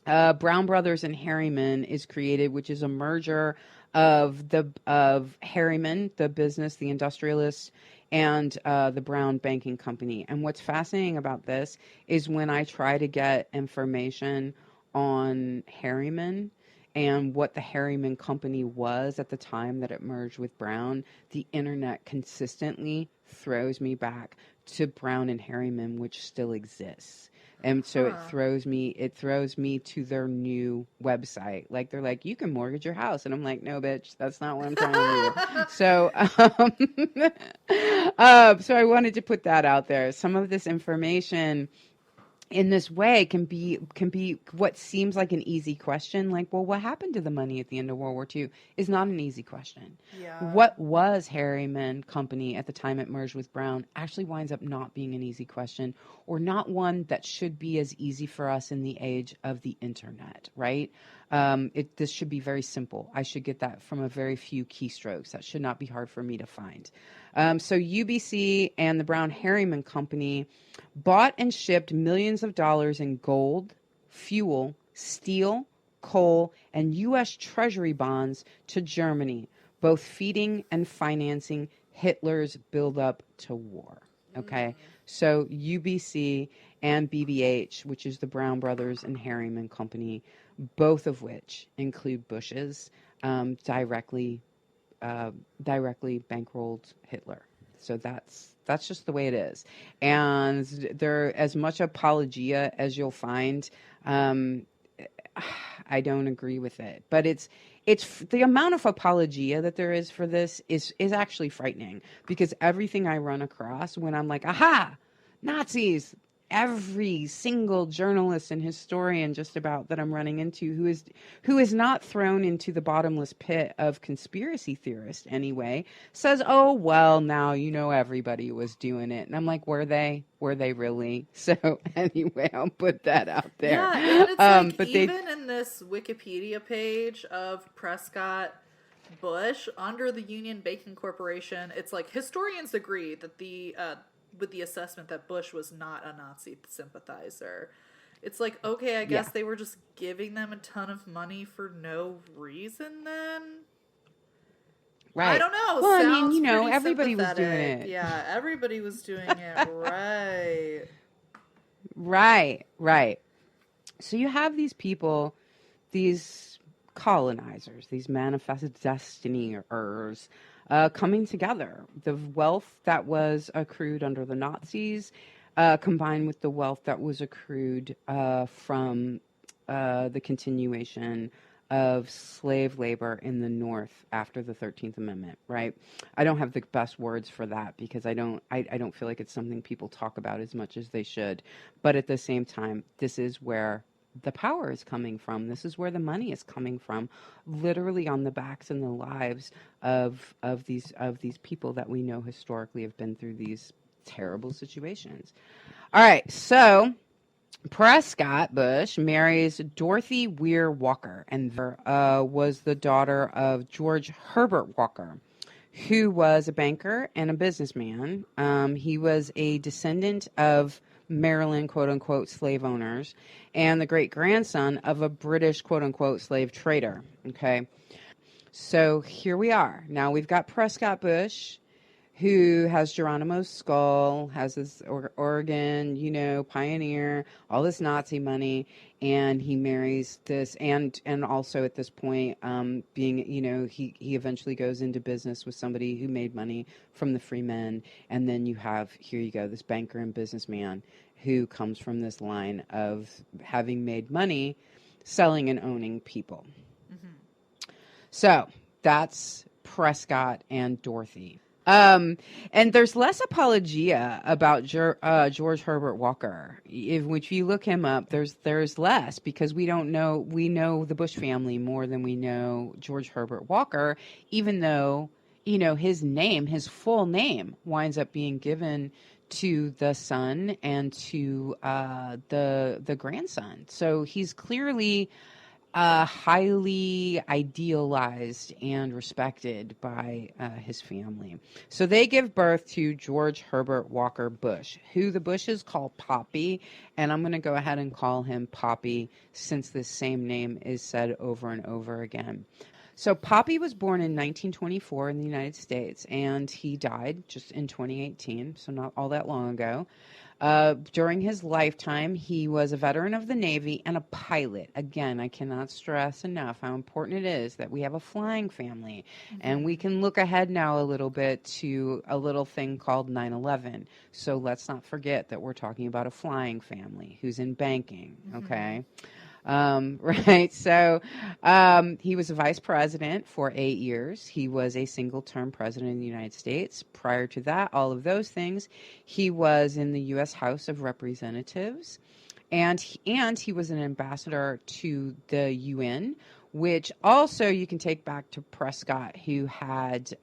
Brown Brothers and Harriman is created, which is a merger of Harriman, the business, the industrialists, and the Brown Banking Company. And what's fascinating about this is when I try to get information on Harriman and what the Harriman Company was at the time that it merged with Brown, the internet consistently throws me back to Brown and Harriman, which still exists. And so it throws me to their new website. Like, they're like, you can mortgage your house. And I'm like, no, bitch, that's not what I'm trying to do. So, so I wanted to put that out there. Some of this information in this way can be what seems like an easy question, like, well, what happened to the money at the end of World War II, is not an easy question. Yeah. What was Harriman Company at the time it merged with Brown actually winds up not being an easy question, or not one that should be as easy for us in the age of the internet, right? This should be very simple. I should get that from a very few keystrokes. That should not be hard for me to find. So UBC and the Brown Harriman Company bought and shipped millions of dollars in gold, fuel, steel, coal, and U.S. Treasury bonds to Germany, both feeding and financing Hitler's buildup to war. Okay. So UBC and BBH, which is the Brown Brothers and Harriman Company, both of which include Bushes, directly directly bankrolled Hitler. So that's just the way it is. And there, as much apologia as you'll find, um, I don't agree with it. But it's the amount of apologia that there is for this is actually frightening, because everything I run across when I'm like, aha, Nazis, every single journalist and historian just about that I'm running into who is not thrown into the bottomless pit of conspiracy theorists anyway, says, "Oh, well, now you know everybody was doing it." And I'm like, "Were they? Were they really?" So anyway, I'll put that out there. Yeah, and it's like But they even in this Wikipedia page of Prescott Bush under the Union Banking Corporation, it's like historians agree that the with the assessment that Bush was not a Nazi sympathizer. It's like, okay, I yeah. guess they were just giving them a ton of money for no reason then. I Right. don't know. Well, I mean, Sounds pretty everybody was doing sympathetic. it. Yeah, everybody was doing it right. Right, right. So you have these people, these colonizers, these manifested destinyers, coming together. The wealth that was accrued under the Nazis, combined with the wealth that was accrued from the continuation of slave labor in the North after the 13th Amendment, right? I don't have the best words for that because I don't feel like it's something people talk about as much as they should. But at the same time, this is where the power is coming from. This is where the money is coming from, literally on the backs and the lives of these people that we know historically have been through these terrible situations. All right, so Prescott Bush marries Dorothy Weir Walker, and was the daughter of George Herbert Walker, who was a banker and a businessman. He was a descendant of Maryland, quote unquote, slave owners, and the great grandson of a British, quote unquote, slave trader. Okay. So here we are. Now we've got Prescott Bush, who has Geronimo's skull, has this Oregon, pioneer, all this Nazi money, and he marries this, and also at this point, being, he eventually goes into business with somebody who made money from the free men, and then here you go, this banker and businessman who comes from this line of having made money selling and owning people. Mm-hmm. So that's Prescott and Dorothy. And there's less apologia about George Herbert Walker. If you look him up, there's less, because we know the Bush family more than we know George Herbert Walker, even though, his full name winds up being given to the son and to the grandson. So he's clearly highly idealized and respected by his family. So they give birth to George Herbert Walker Bush, who the Bushes call Poppy, and I'm going to go ahead and call him Poppy since this same name is said over and over again. So Poppy was born in 1924 in the United States, and he died just in 2018, so not all that long ago. During his lifetime, he was a veteran of the Navy and a pilot. Again, I cannot stress enough how important it is that we have a flying family. Mm-hmm. And we can look ahead now a little bit to a little thing called 9/11. So let's not forget that we're talking about a flying family who's in banking, okay? Right. So he was a vice president for 8 years. He was a single-term president of the United States. Prior to that, all of those things, he was in the U.S. House of Representatives, and he was an ambassador to the UN, which also you can take back to Prescott, who had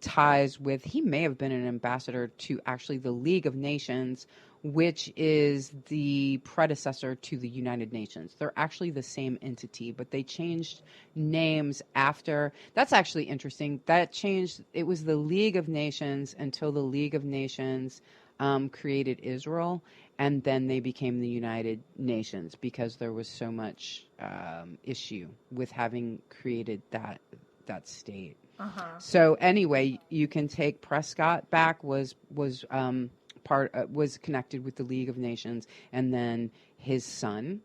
ties with. He may have been an ambassador to actually the League of Nations, which is the predecessor to the United Nations. They're actually the same entity, but they changed names after. That's actually interesting. That changed. It was the League of Nations until the League of Nations created Israel, and then they became the United Nations because there was so much issue with having created that state. Uh-huh. So anyway, you can take Prescott back was connected with the League of Nations, and then his son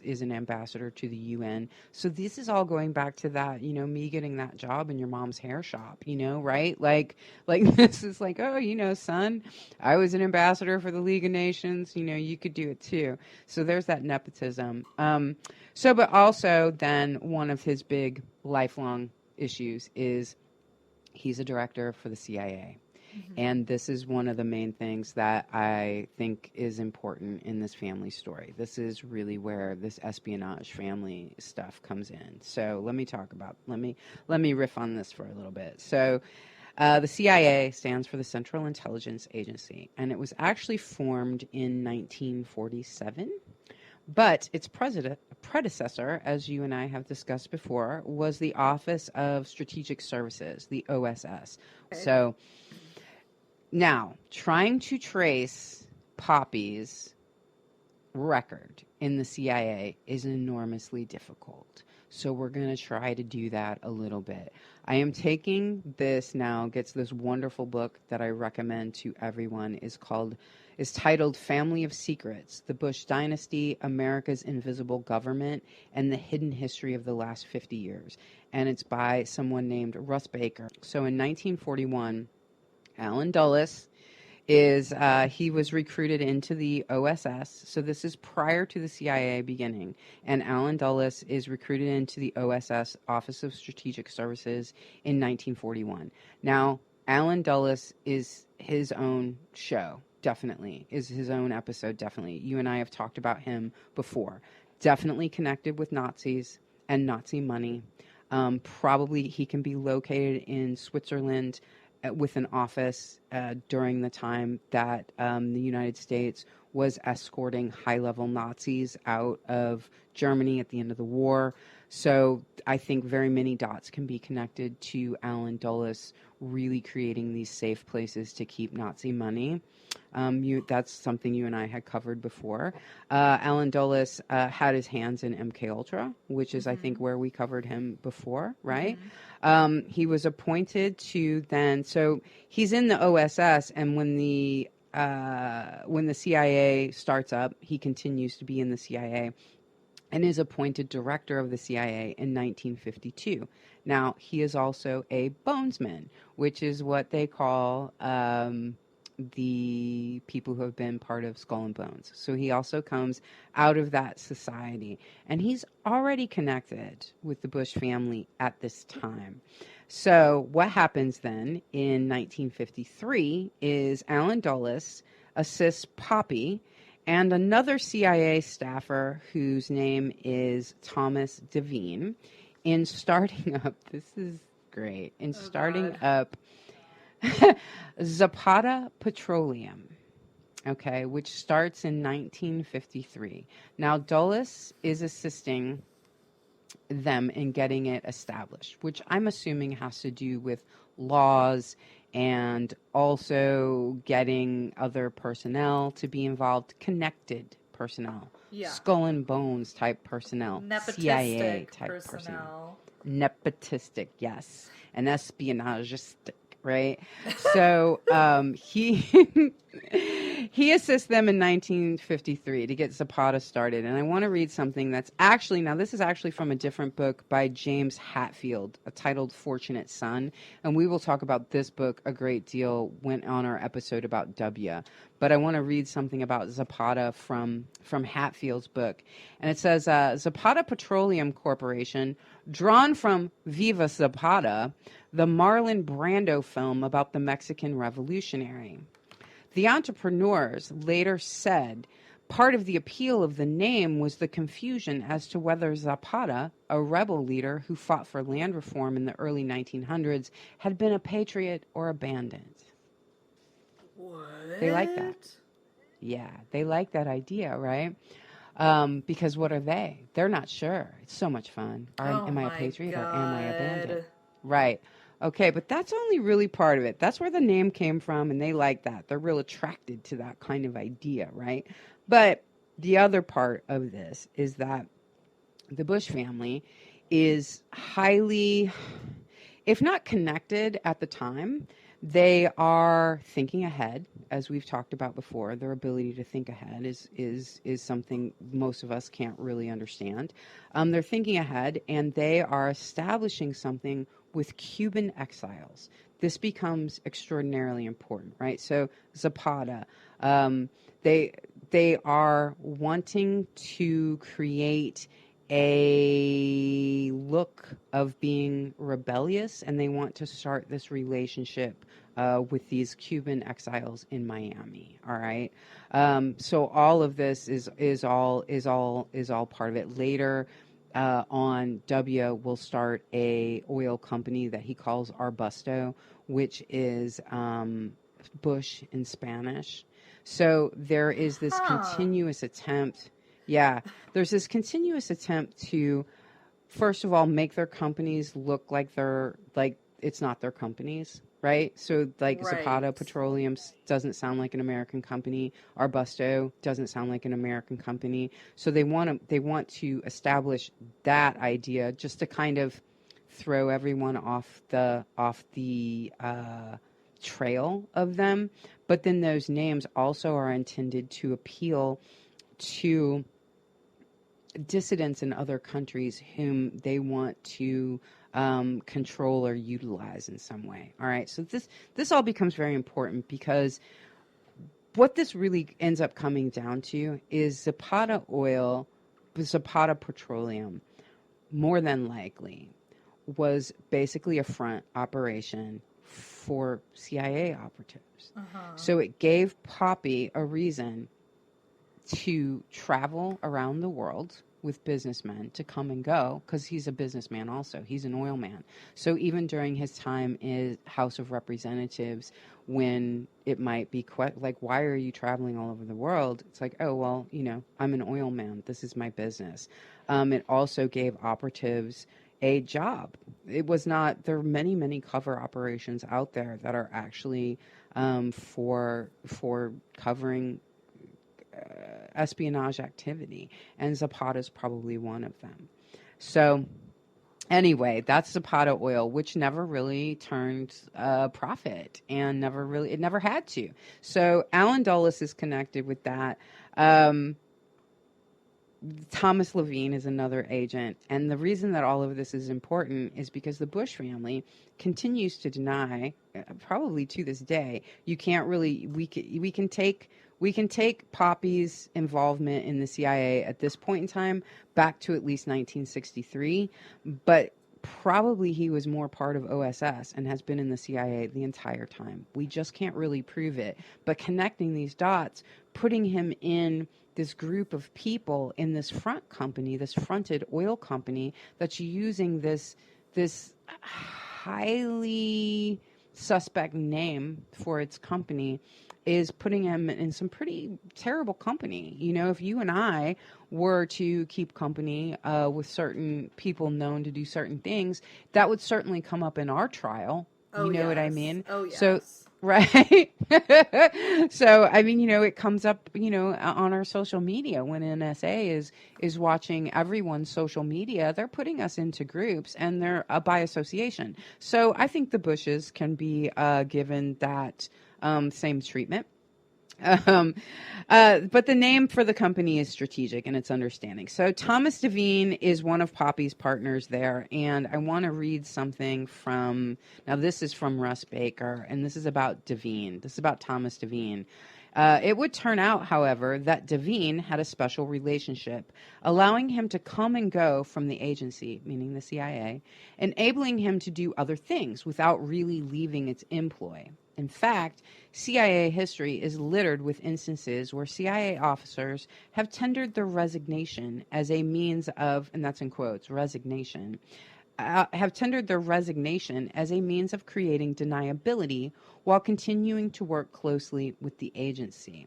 is an ambassador to the UN. So this is all going back to that, me getting that job in your mom's hair shop, right? Like this is like, oh, son, I was an ambassador for the League of Nations, you could do it too. So there's that nepotism. But also then one of his big lifelong issues is he's a director for the CIA. Mm-hmm. And this is one of the main things that I think is important in this family story. This is really where this espionage family stuff comes in. So let me riff on this for a little bit. So the CIA stands for the Central Intelligence Agency, and it was actually formed in 1947. But its predecessor, as you and I have discussed before, was the Office of Strategic Services, the OSS. Okay. So now, trying to trace Poppy's record in the CIA is enormously difficult. So we're going to try to do that a little bit. I am taking this now, gets this wonderful book that I recommend to everyone is titled Family of Secrets, The Bush Dynasty, America's Invisible Government, and the Hidden History of the Last 50 Years. And it's by someone named Russ Baker. So in 1941, Alan Dulles he was recruited into the OSS. So this is prior to the CIA beginning. And Alan Dulles is recruited into the OSS, Office of Strategic Services, in 1941. Now, Alan Dulles is his own show, definitely, is his own episode, definitely. You and I have talked about him before. Definitely connected with Nazis and Nazi money. Probably he can be located in Switzerland with an office during the time that the United States was escorting high-level Nazis out of Germany at the end of the war. So I think very many dots can be connected to Alan Dulles really creating these safe places to keep Nazi money. That's something you and I had covered before. Alan Dulles had his hands in MK Ultra, which is, I think, where we covered him before, right? He was appointed to then, so he's in the OSS, and when the CIA starts up, he continues to be in the CIA and is appointed director of the CIA in 1952. Now, he is also a bonesman, which is what they call the people who have been part of Skull and Bones. So he also comes out of that society, and he's already connected with the Bush family at this time. So what happens then in 1953 is Alan Dulles assists Poppy and another CIA staffer whose name is Thomas Devine in starting up, this is great, in starting up Zapata Petroleum, okay, which starts in 1953. Now, Dulles is assisting them in getting it established, which I'm assuming has to do with laws and also getting other personnel to be involved, connected personnel, Skull and Bones type personnel, CIA type personnel. Nepotistic, yes, and espionagistic. Right, so he assists them in 1953 to get Zapata started, and I want to read something that's this is actually from a different book by James Hatfield, titled Fortunate Son, and we will talk about this book a great deal when on our episode about W. But I want to read something about Zapata from Hatfield's book, and it says Zapata Petroleum Corporation, drawn from Viva Zapata, the Marlon Brando film about the Mexican revolutionary. The entrepreneurs later said part of the appeal of the name was the confusion as to whether Zapata, a rebel leader who fought for land reform in the early 1900s, had been a patriot or a bandit. What? They like that. Yeah, they like that idea, right? Because what are they? They're not sure. It's so much fun. Am I a patriot or am I a bandit? Right. Okay, but that's only really part of it. That's where the name came from, and they like that. They're real attracted to that kind of idea, right? But the other part of this is that the Bush family is highly if not connected at the time, they are thinking ahead, as we've talked about before. Their ability to think ahead is something most of us can't really understand. They're thinking ahead, and they are establishing something with Cuban exiles. This becomes extraordinarily important, right? So Zapata, they are wanting to create a look of being rebellious, and they want to start this relationship with these Cuban exiles in Miami. All right, so all of this is all part of it. Later on, W will start a oil company that he calls Arbusto, which is bush in Spanish. So there is this continuous attempt. Yeah, there's this continuous attempt to, first of all, make their companies look like it's not their companies, right? So like Zapata Petroleum doesn't sound like an American company. Arbusto doesn't sound like an American company. So they want to establish that idea just to kind of throw everyone off the trail of them. But then those names also are intended to appeal to dissidents in other countries whom they want to control or utilize in some way. All right, so this all becomes very important, because what this really ends up coming down to is Zapata Petroleum, more than likely, was basically a front operation for CIA operatives. So it gave Poppy a reason to travel around the world with businessmen to come and go, because he's a businessman also. He's an oil man. So even during his time in House of Representatives, when it might be like, why are you traveling all over the world? It's like, oh, well, I'm an oil man. This is my business. It also gave operatives a job. It was not, there are many, many cover operations out there that are actually for covering espionage activity, and Zapata's probably one of them. So anyway, that's Zapata Oil, which never really turned a profit, and it never had to. So Alan Dulles is connected with that. Thomas Levine is another agent, and the reason that all of this is important is because the Bush family continues to deny, probably to this day, you can't really, we can take Poppy's involvement in the CIA at this point in time back to at least 1963, but probably he was more part of OSS and has been in the CIA the entire time. We just can't really prove it, but connecting these dots, putting him in this group of people in this front company, this fronted oil company that's using this highly suspect name for its company, is putting him in some pretty terrible company. If you and I were to keep company with certain people known to do certain things, that would certainly come up in our trial. What I mean? Oh, yes. So, right. So, I mean, it comes up, on our social media when NSA is watching everyone's social media. They're putting us into groups, and they're by association. So I think the Bushes can be given that same treatment. But the name for the company is strategic in its understanding. So Thomas Devine is one of Poppy's partners there, and I want to read something from, now this is from Russ Baker, and this is about Devine. This is about Thomas Devine. It would turn out, however, that Devine had a special relationship, allowing him to come and go from the agency, meaning the CIA, enabling him to do other things without really leaving its employ. In fact, CIA history is littered with instances where CIA officers have tendered their resignation as a means of, and that's in quotes, resignation, have tendered their resignation as a means of creating deniability while continuing to work closely with the agency.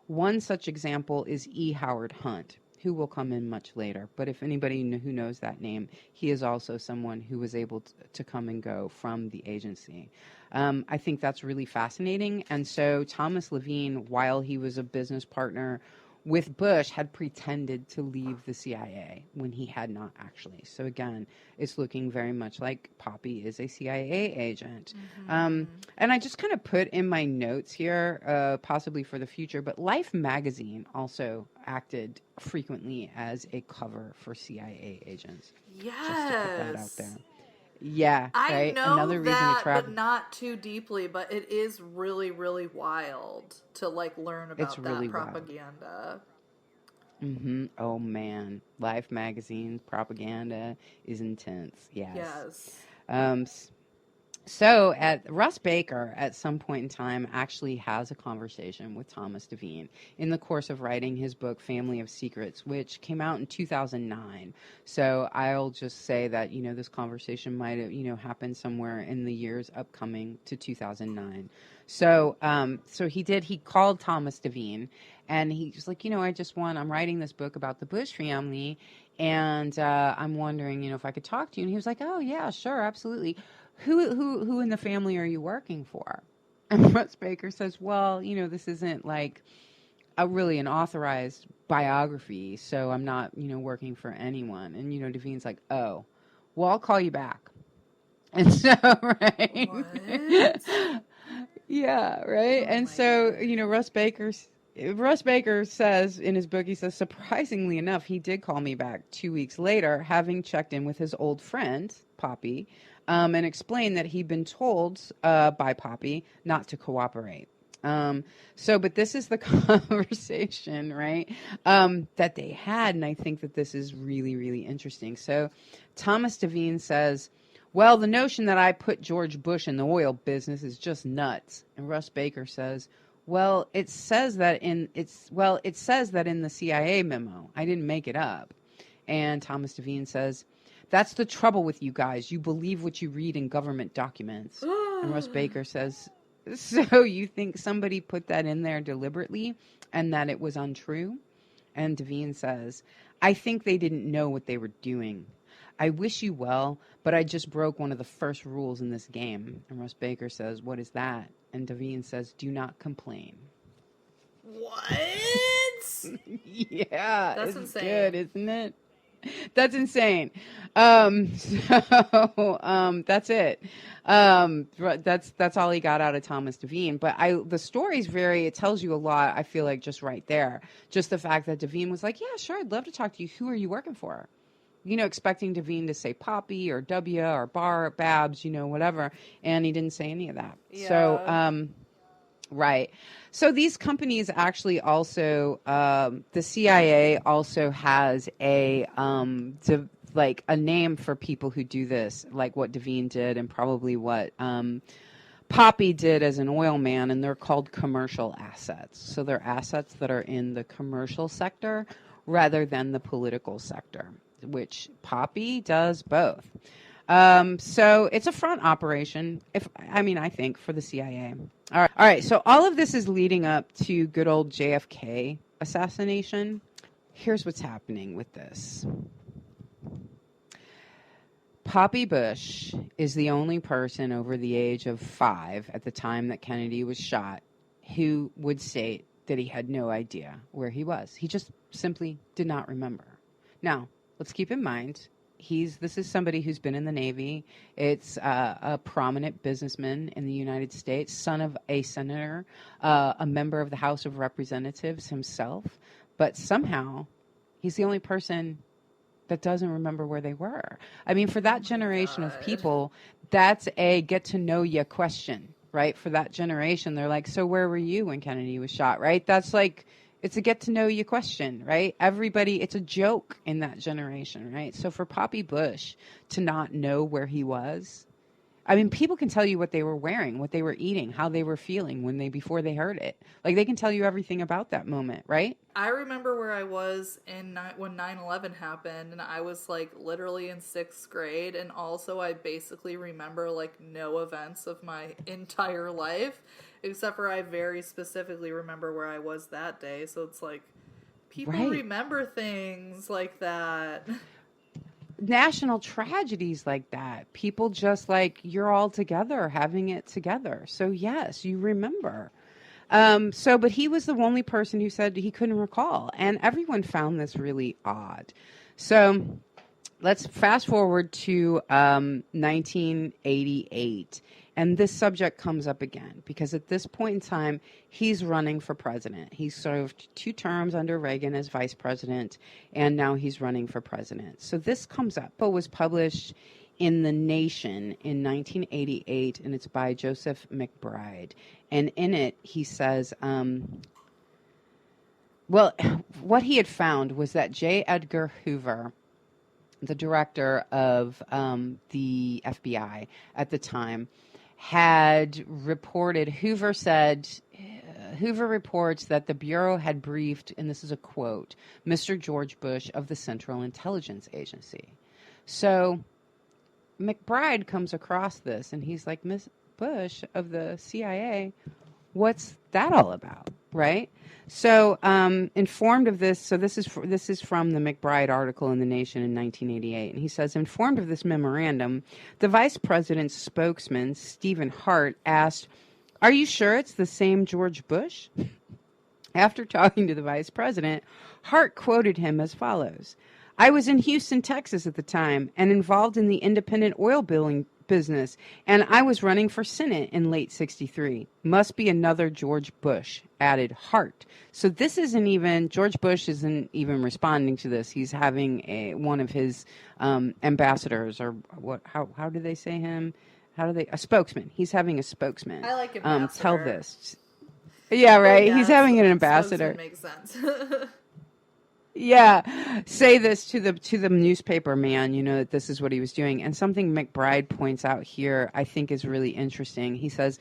One such example is E. Howard Hunt, who will come in much later. But if anybody who knows that name, he is also someone who was able to come and go from the agency. I think that's really fascinating. And so Thomas Levine, while he was a business partner with Bush, had pretended to leave the CIA when he had not actually. So again, it's looking very much like Poppy is a CIA agent. And I just kind of put in my notes here, possibly for the future, but Life magazine also acted frequently as a cover for CIA agents. Yes. Just to put that out there. Yeah, I right? know Another reason to that, travel. but not too deeply. But it is really, really wild to like learn It's about really that wild. propaganda. Oh man, Life magazine propaganda is intense. Yes. Yes. Um, So at Russ Baker at some point in time actually has a conversation with Thomas Devine in the course of writing his book Family of Secrets, which came out in 2009. So I'll just say that, this conversation might have, happened somewhere in the years upcoming to 2009. So he called Thomas Devine and he was like, I'm writing this book about the Bush family and I'm wondering, if I could talk to you. And he was like, oh yeah, sure, absolutely. Who in the family are you working for? And Russ Baker says, well, this isn't like really an authorized biography, so I'm not, working for anyone. And, Devine's like, oh, well, I'll call you back. And so, right? What? Yeah, right? Oh And my so, God. Russ Baker says in his book, he says, surprisingly enough, he did call me back 2 weeks later, having checked in with his old friend, Poppy, and explained that he'd been told by Poppy not to cooperate. But this is the conversation, right, that they had, and I think that this is really, really interesting. So Thomas Devine says, well, the notion that I put George Bush in the oil business is just nuts. And Russ Baker says, well, it says that in the CIA memo. I didn't make it up. And Thomas Devine says, that's the trouble with you guys. You believe what you read in government documents. And Russ Baker says, so you think somebody put that in there deliberately and that it was untrue? And Devine says, I think they didn't know what they were doing. I wish you well, but I just broke one of the first rules in this game. And Russ Baker says, what is that? And Devine says, do not complain. What? Yeah, That's it's insane. good, isn't it? That's insane. That's it. That's all he got out of Thomas Devine. But the story's it tells you a lot. I feel like just right there, just the fact that Devine was like, yeah, sure, I'd love to talk to you. Who are you working for? Expecting Devine to say Poppy or W or Bar, Babs, whatever. And he didn't say any of that. Yeah. So, right. So these companies actually also, the CIA also has a name for people who do this, like what Devine did and probably what Poppy did as an oil man, and they're called commercial assets. So they're assets that are in the commercial sector rather than the political sector, which Poppy does both. So it's a front operation, I think, for the CIA. All right. So all of this is leading up to good old JFK assassination. Here's what's happening with this. Poppy Bush is the only person over the age of 5 at the time that Kennedy was shot who would state that he had no idea where he was. He just simply did not remember. Now, let's keep in mind, this is somebody who's been in the Navy. It's a prominent businessman in the United States, son of a senator, a member of the House of Representatives himself. But somehow, he's the only person that doesn't remember where they were. For that generation of people, that's a get-to-know-you question, right? For that generation, they're like, so where were you when Kennedy was shot, right? That's like... It's a get-to-know-you question, right? Everybody, it's a joke in that generation, right? So for Poppy Bush to not know where he was, people can tell you what they were wearing, what they were eating, how they were feeling before they heard it. Like, they can tell you everything about that moment, right? I remember where I was when 9/11 happened, and I was, like, literally in 6th grade, and also I basically remember, like, no events of my entire life, except for I very specifically remember where I was that day, so it's like, people remember things like that. National tragedies like that. People just, like, you're all together, having it together. So, yes, you remember. But he was the only person who said he couldn't recall, and everyone found this really odd. So let's fast forward to 1988, and this subject comes up again because at this point in time, he's running for president. He served 2 terms under Reagan as vice president, and now he's running for president. So this comes up. It was published in The Nation in 1988, and it's by Joseph McBride. And in it, he says, well, what he had found was that J. Edgar Hoover, the director of the FBI at the time, had reported, Hoover reports that the Bureau had briefed, and this is a quote, Mr. George Bush of the Central Intelligence Agency. So McBride comes across this, and he's like, Miss Bush of the CIA, what's that all about, right? So informed of this, so this is from the McBride article in The Nation in 1988, and he says, informed of this memorandum, the vice president's spokesman, Stephen Hart, asked, are you sure it's the same George Bush? After talking to the vice president, Hart quoted him as follows, I was in Houston, Texas at the time and involved in the independent oil billing business, and I was running for Senate in late 63. Must be another George Bush, added Hart. So this isn't even, George Bush isn't even responding to this. He's having one of his ambassadors, or what, how do they say him? A spokesman. He's having a spokesman. I like ambassador. Tell this. Yeah, right. Yeah, he's having an ambassador. Makes sense. Yeah, say this to the newspaper man, that this is what he was doing. And something McBride points out here I think is really interesting. He says,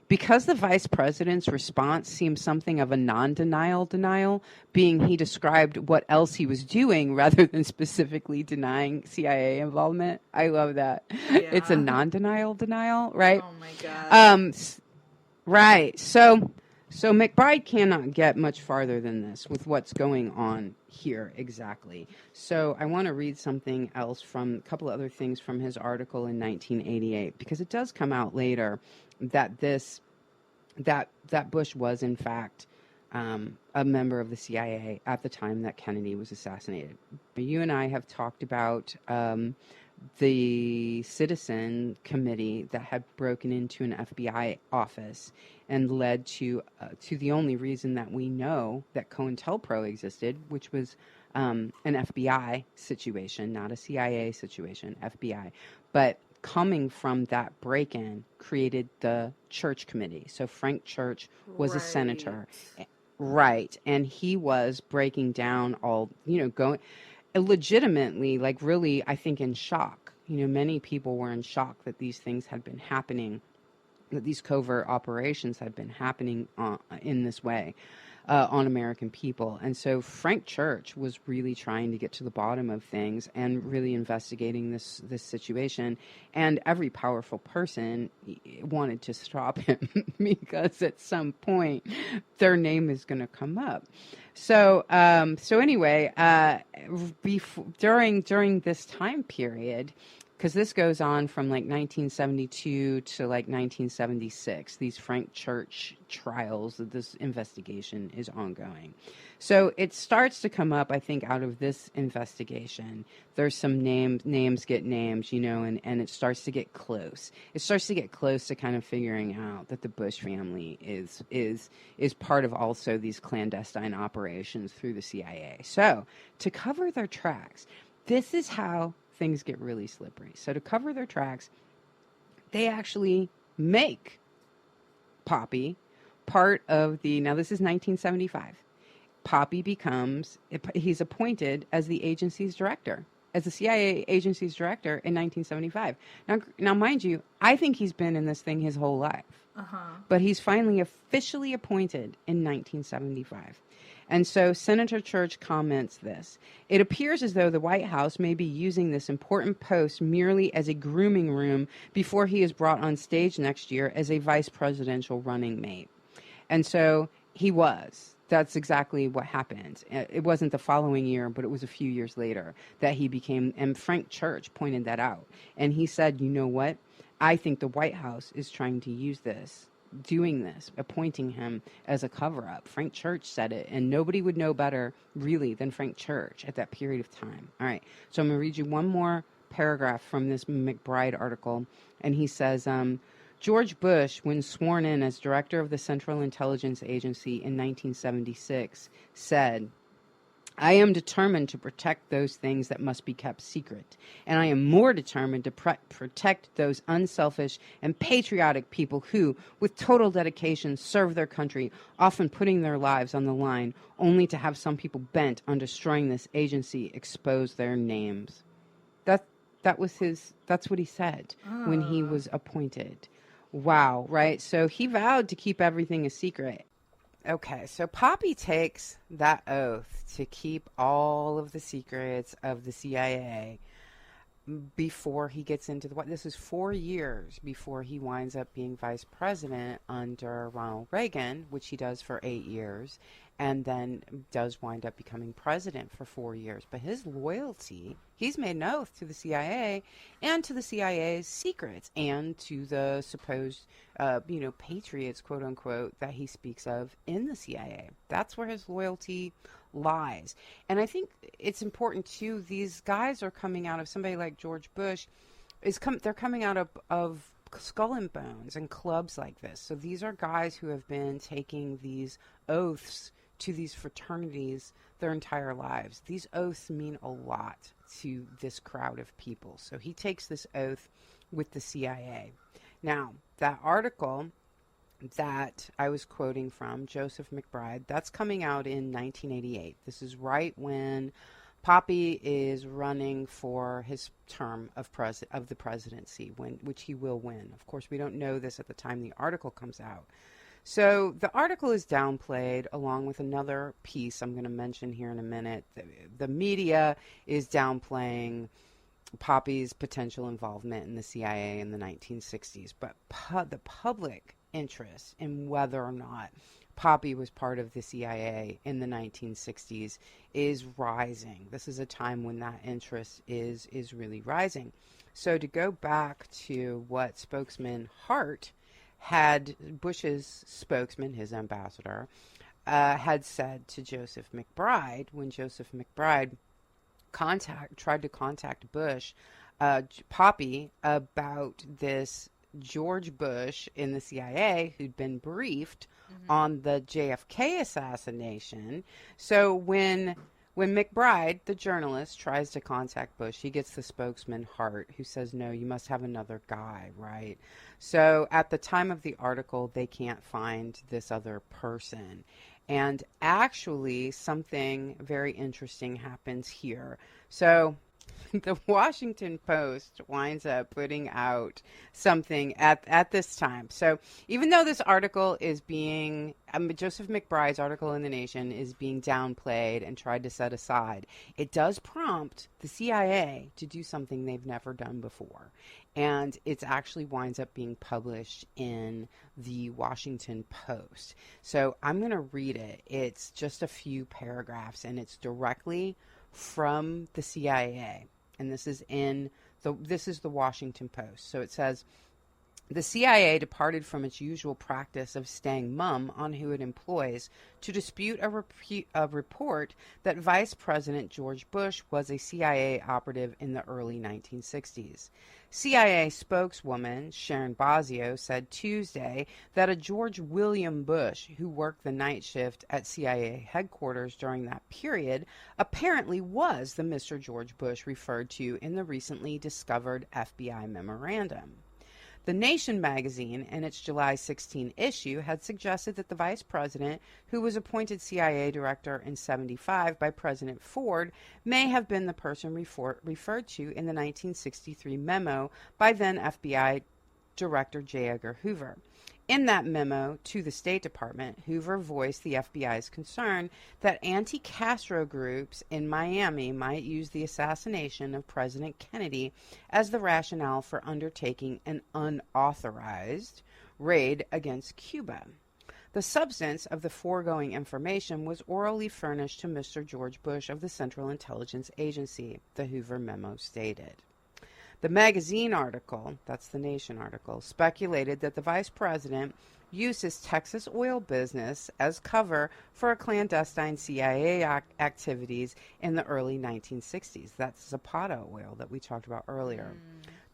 because the vice president's response seems something of a denial, being he described what else he was doing rather than specifically denying CIA involvement. I love that. Yeah. It's a denial, right? Oh my God. Right. So McBride cannot get much farther than this with what's going on here exactly. So I want to read something else from a couple of other things from his article in 1988, because it does come out later that that Bush was in fact a member of the CIA at the time that Kennedy was assassinated. You and I have talked about the citizen committee that had broken into an FBI office and led to the only reason that we know that COINTELPRO existed, which was an FBI situation, not a CIA situation, FBI. But coming from that break-in created the Church Committee. So Frank Church was a senator. Right. And he was breaking down all, going legitimately, like really, I think, in shock. Many people were in shock that these things had been happening, that these covert operations had been happening in this way on American people. And so Frank Church was really trying to get to the bottom of things and really investigating this situation. And every powerful person wanted to stop him because at some point their name is going to come up. So anyway, during this time period, because this goes on from like 1972 to like 1976, these Frank Church trials, this investigation is ongoing. So it starts to come up, I think, out of this investigation. There's some names get named, and it starts to get close. It starts to get close to kind of figuring out that the Bush family is part of also these clandestine operations through the CIA. So to cover their tracks, this is how things get really slippery. So to cover their tracks, they actually make Poppy part of now this is 1975. Poppy he's appointed as the agency's director, as the CIA agency's director in 1975. Now mind you, I think he's been in this thing his whole life. But he's finally officially appointed in 1975. And so Senator Church comments this. It appears as though the White House may be using this important post merely as a grooming room before he is brought on stage next year as a vice presidential running mate. And so he was. That's exactly what happened. It wasn't the following year, but it was a few years later that he became, and Frank Church pointed that out. And he said, you know what? I think the White House is trying to use this doing this, appointing him as a cover-up. Frank Church said it, and nobody would know better, really, than Frank Church at that period of time. All right, so I'm going to read you one more paragraph from this McBride article, and he says, George Bush, when sworn in as director of the Central Intelligence Agency in 1976, said, I am determined to protect those things that must be kept secret, and I am more determined to protect those unselfish and patriotic people who, with total dedication, serve their country, often putting their lives on the line, only to have some people bent on destroying this agency expose their names. That's what he said when he was appointed. Wow, right? So he vowed to keep everything a secret. Okay, so Poppy takes that oath to keep all of the secrets of the CIA before he gets into this is 4 years before he winds up being vice president under Ronald Reagan, which he does for 8 years, and then does wind up becoming president for 4 years. But his loyalty, he's made an oath to the CIA and to the CIA's secrets and to the supposed, patriots, quote unquote, that he speaks of in the CIA. That's where his loyalty lies. And I think it's important too, these guys are coming out of somebody like George Bush they're coming out of Skull and Bones and clubs like this. So these are guys who have been taking these oaths to these fraternities their entire lives. These oaths mean a lot to this crowd of people. So he takes this oath with the CIA. Now, that article that I was quoting from, Joseph McBride, that's coming out in 1988. This is right when Poppy is running for his term of the presidency, which he will win. Of course, we don't know this at the time the article comes out. So the article is downplayed along with another piece I'm going to mention here in a minute. The media is downplaying Poppy's potential involvement in the CIA in the 1960s, but the public interest in whether or not Poppy was part of the CIA in the 1960s is rising. This is a time when that interest is really rising. So to go back to what spokesman Hart had, Bush's spokesman, his ambassador, had said to Joseph McBride when Joseph McBride tried to contact Poppy about this George Bush in the CIA who'd been briefed on the JFK assassination. So when McBride, the journalist, tries to contact Bush, he gets the spokesman Hart, who says, no, you must have another guy, right? So at the time of the article, they can't find this other person. And actually, something very interesting happens here. So the Washington Post winds up putting out something at this time. So even though this article is being, Joseph McBride's article in The Nation is being downplayed and tried to set aside, it does prompt the CIA to do something they've never done before. And it actually winds up being published in the Washington Post. So I'm going to read it. It's just a few paragraphs, and it's directly from the CIA. And this is the Washington Post. So it says, the CIA departed from its usual practice of staying mum on who it employs to dispute a report that Vice President George Bush was a CIA operative in the early 1960s. CIA spokeswoman Sharon Bosio said Tuesday that a George William Bush, who worked the night shift at CIA headquarters during that period, apparently was the Mr. George Bush referred to in the recently discovered FBI memorandum. The Nation magazine, in its July 16 issue, had suggested that the vice president, who was appointed CIA director in 1975 by President Ford, may have been the person referred to in the 1963 memo by then FBI Director J. Edgar Hoover. In that memo to the State Department, Hoover voiced the FBI's concern that anti-Castro groups in Miami might use the assassination of President Kennedy as the rationale for undertaking an unauthorized raid against Cuba. The substance of the foregoing information was orally furnished to Mr. George Bush of the Central Intelligence Agency, the Hoover memo stated. The magazine article, that's the Nation article, speculated that the vice president used his Texas oil business as cover for clandestine CIA activities in the early 1960s. That's Zapata oil that we talked about earlier.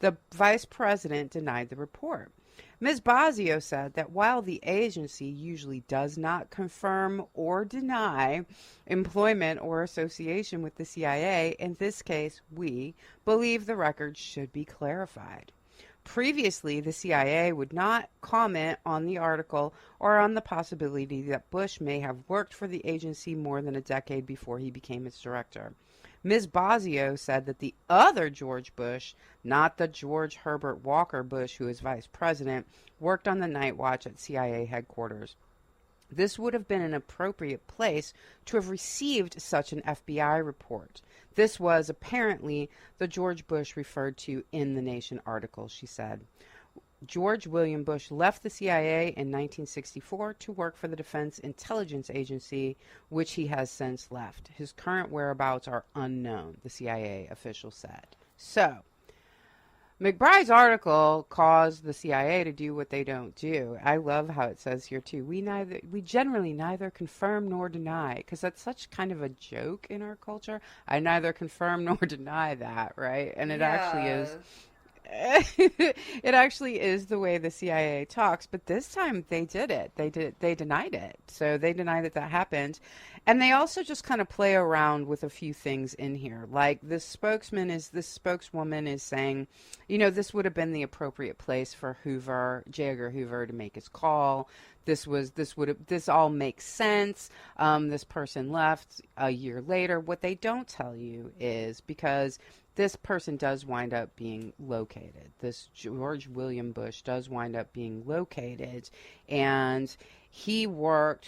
The vice president denied the report. Ms. Bazio said that while the agency usually does not confirm or deny employment or association with the CIA, in this case, we believe the record should be clarified. Previously, the CIA would not comment on the article or on the possibility that Bush may have worked for the agency more than a decade before he became its director. Ms. Bazio said that the other George Bush, not the George Herbert Walker Bush who is vice president, worked on the night watch at CIA headquarters. This would have been an appropriate place to have received such an FBI report. This was apparently the George Bush referred to in the Nation article, she said. George William Bush left the CIA in 1964 to work for the Defense Intelligence Agency, which he has since left. His current whereabouts are unknown, the CIA official said. So, McBride's article caused the CIA to do what they don't do. I love how it says here too. We generally neither confirm nor deny, because that's such kind of a joke in our culture. I neither confirm nor deny that, right? And it actually is. It actually is the way the CIA talks, but this time they did it. They denied it. So they denied that happened. And they also just kind of play around with a few things in here. Like this spokeswoman is saying, this would have been the appropriate place for J. Edgar Hoover to make his call. This all makes sense. This person left a year later. What they don't tell you is because this person does wind up being located. This George William Bush does wind up being located, and he was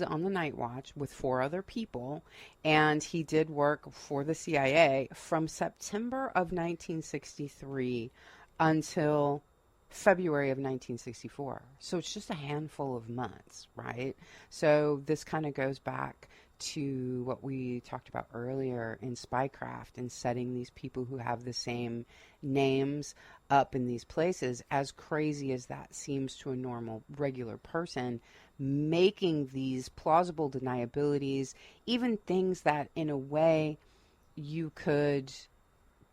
on the night watch with 4 other people, and he did work for the CIA from September of 1963 until February of 1964. So it's just a handful of months, right? So this kind of goes back to what we talked about earlier in spycraft and setting these people who have the same names up in these places. As crazy as that seems to a normal, regular person, making these plausible deniabilities, even things that in a way you could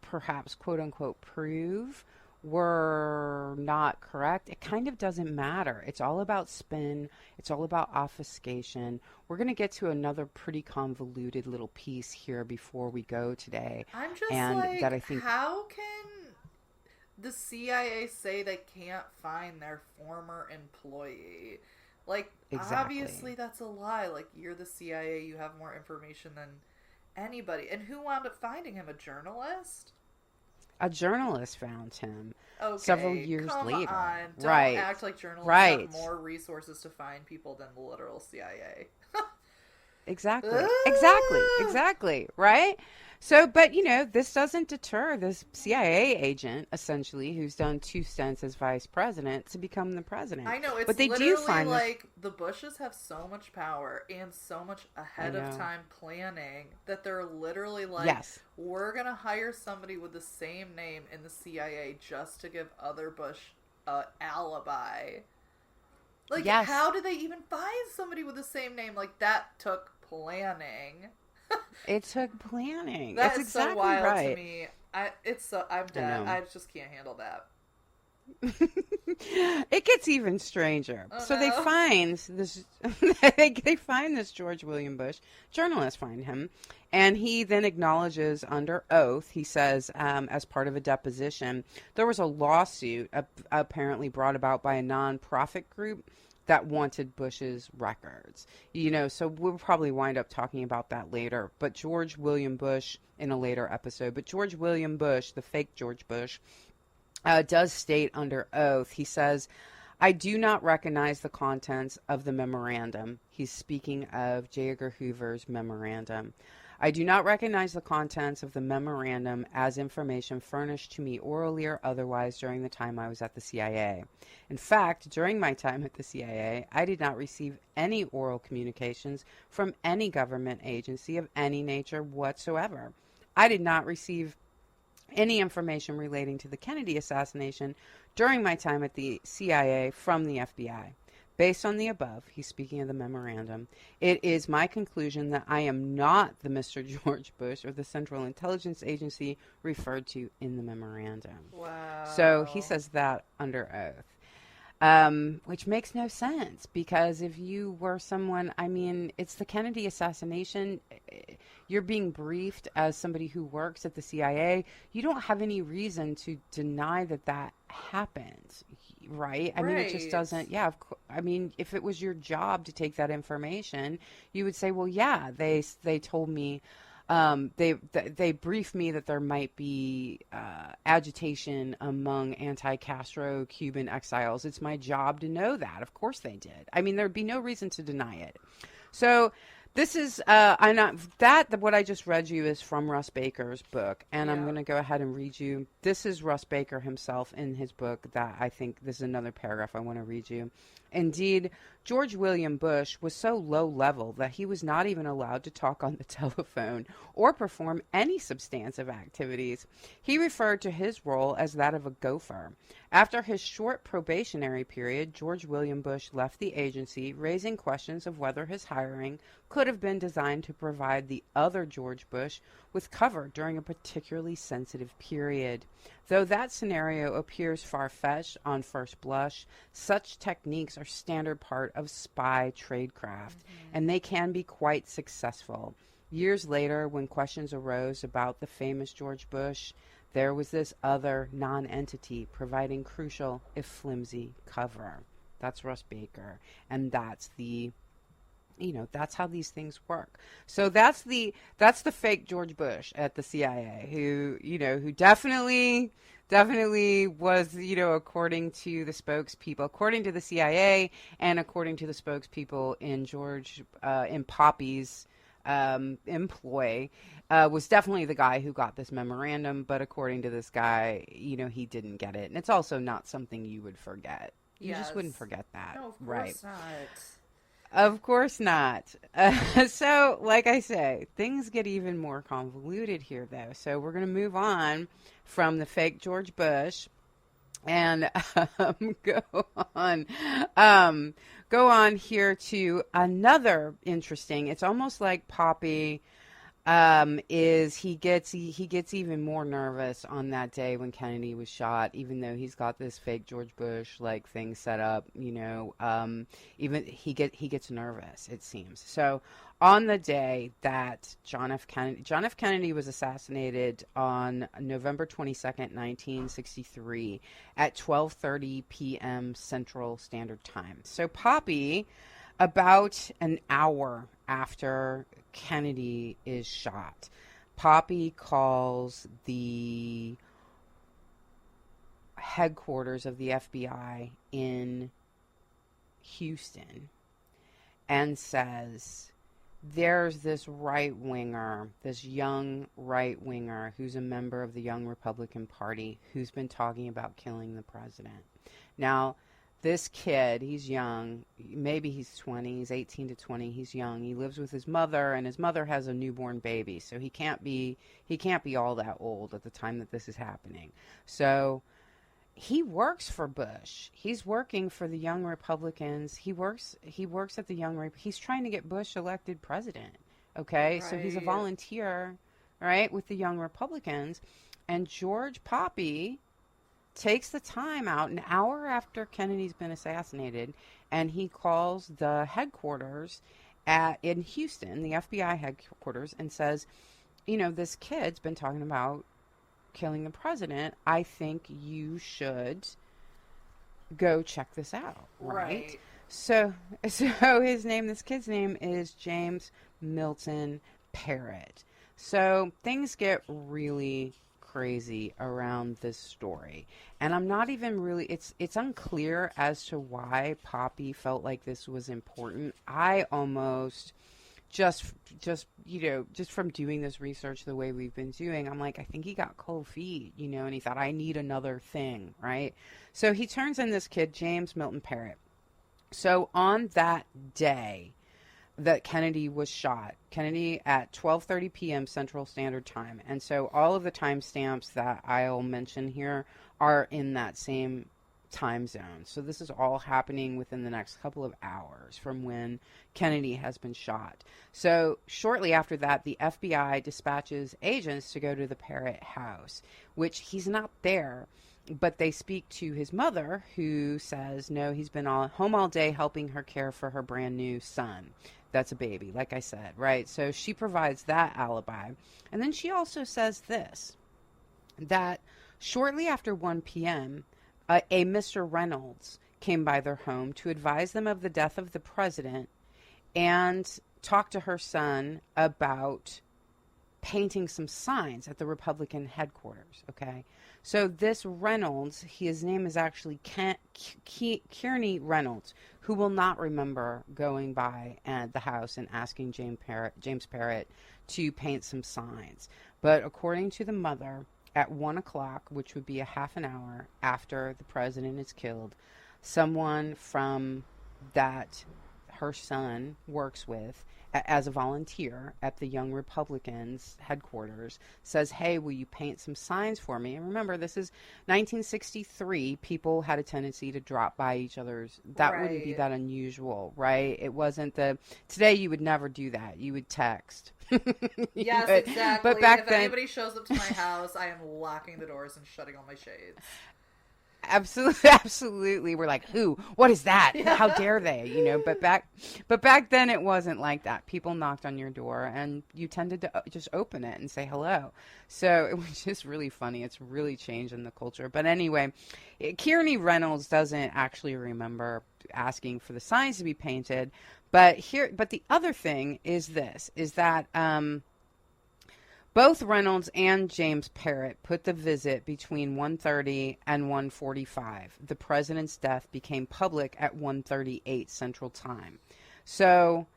perhaps quote unquote prove were not correct, it kind of doesn't matter. It's all about spin. It's all about obfuscation. We're going to get to another pretty convoluted little piece here before we go today. I'm just how can the CIA say they can't find their former employee? Like, exactly. Obviously that's a lie. Like, you're the CIA, you have more information than anybody. And who wound up finding him? A journalist? A journalist found him several years later. Don't right. act like journalists have more resources to find people than the literal CIA. Exactly, right? So, but this doesn't deter this CIA agent, essentially, who's done 2 stints as vice president to become the president. I know, it's but they literally do find like the Bushes have so much power and so much ahead of time planning that they're literally like, yes, we're going to hire somebody with the same name in the CIA just to give other Bush an alibi. Like, yes. How did they even find somebody with the same name? Like, that took planning. It took planning. That's exactly so wild right. to me. I'm dead. I just can't handle that. It gets even stranger. They find this. They find this George William Bush. Journalists find him, and he then acknowledges under oath. He says, as part of a deposition, there was a lawsuit apparently brought about by a non-profit group that wanted Bush's records. So we'll probably wind up talking about that later. But George William Bush in a later episode. But George William Bush, the fake George Bush, does state under oath, he says, I do not recognize the contents of the memorandum. He's speaking of J. Edgar Hoover's memorandum. I do not recognize the contents of the memorandum as information furnished to me orally or otherwise during the time I was at the CIA. In fact, during my time at the CIA, I did not receive any oral communications from any government agency of any nature whatsoever. I did not receive any information relating to the Kennedy assassination during my time at the CIA from the FBI. Based on the above, he's speaking of the memorandum, it is my conclusion that I am not the Mr. George Bush or the Central Intelligence Agency referred to in the memorandum. Wow. So he says that under oath. Which makes no sense, because if you were someone, I mean, it's the Kennedy assassination. You're being briefed as somebody who works at the CIA. You don't have any reason to deny that that happened, right? I mean, it just doesn't, yeah, I mean, if it was your job to take that information, you would say, well, yeah, they told me, they briefed me that there might be agitation among anti-Castro Cuban exiles. It's my job to know that. Of course they did. I mean, there'd be no reason to deny it. So this is, what I just read you is from Russ Baker's book, and I'm going to go ahead and read you. This is Russ Baker himself in his book that I think this is another paragraph I want to read you. Indeed, George William Bush was so low level that he was not even allowed to talk on the telephone or perform any substantive activities. He referred to his role as that of a gopher. After his short probationary period, George William Bush left the agency, raising questions of whether his hiring could have been designed to provide the other George Bush with cover during a particularly sensitive period. Though that scenario appears far-fetched on first blush, such techniques are standard part of spy tradecraft, and they can be quite successful. Years later, when questions arose about the famous George Bush, there was this other non-entity providing crucial, if flimsy, cover. That's Russ Baker, and that's the, that's how these things work. So that's the fake George Bush at the CIA, who definitely was, according to the spokespeople, according to the CIA, and according to the spokespeople in Poppy's employ, was definitely the guy who got this memorandum. But according to this guy, he didn't get it, and it's also not something you would forget. You just wouldn't forget that. No, of course right? Not. Of course not. So, like I say, things get even more convoluted here, though. So we're going to move on from the fake George Bush and go on here to another interesting. It's almost like Poppy is he gets even more nervous on that day when Kennedy was shot, even though he's got this fake George Bush like thing set up, even he gets nervous, it seems. So on the day that John F. Kennedy was assassinated on November 22nd, 1963 at 12:30 p.m. Central Standard Time. So Poppy, about an hour after Kennedy is shot, Poppy calls the headquarters of the FBI in Houston and says, there's this this young right-winger who's a member of the Young Republican Party who's been talking about killing the president. Now, this kid, he's young, maybe he's 20, he's 18 to 20, he's young. He lives with his mother, and his mother has a newborn baby, so he can't be all that old at the time that this is happening. So he works for Bush. He's working for the Young Republicans. He works at the he's trying to get Bush elected president. Okay? Right. So he's a volunteer, right, with the Young Republicans, and George Poppy takes the time out an hour after Kennedy's been assassinated, and he calls the headquarters in Houston, the FBI headquarters, and says, this kid's been talking about killing the president. I think you should go check this out, right? So this kid's name is James Milton Parrott. So things get really crazy around this story, and I'm not even really, it's unclear as to why Poppy felt like this was important. I almost just from doing this research the way we've been doing, I'm like, I think he got cold feet, and he thought, I need another thing, right? So he turns in this kid, James Milton Parrott. So on that day, that Kennedy was shot. Kennedy at 12:30 p.m. Central Standard Time. And so all of the timestamps that I'll mention here are in that same time zone. So this is all happening within the next couple of hours from when Kennedy has been shot. So shortly after that, the FBI dispatches agents to go to the Parrott house, which he's not there. But they speak to his mother, who says, no, he's been home all day helping her care for her brand new son. That's a baby, like I said, right? So she provides that alibi. And then she also says this, that shortly after 1 p.m., a Mr. Reynolds came by their home to advise them of the death of the president and talk to her son about painting some signs at the Republican headquarters, okay? So this Reynolds, his name is actually Kearney Reynolds, who will not remember going by at the house and asking James Parrott to paint some signs. But according to the mother, at 1 o'clock, which would be a half an hour after the president is killed, someone from that her son works with as a volunteer at the Young Republicans headquarters says, hey, will you paint some signs for me? And remember, this is 1963. People had a tendency to drop by each other's. That wouldn't be that unusual, right? It wasn't today you would never do that. You would text. Yes, exactly. But back if then, anybody shows up to my house, I am locking the doors and shutting all my shades. Absolutely. We're like, who? What is that? How dare they? But back then it wasn't like that. People knocked on your door and you tended to just open it and say hello. So it was just really funny. It's really changed in the culture. But anyway, Kearney Reynolds doesn't actually remember asking for the signs to be painted. But the other thing is that both Reynolds and James Parrott put the visit between 1:30 and 1:45. The president's death became public at 1:38 Central Time. So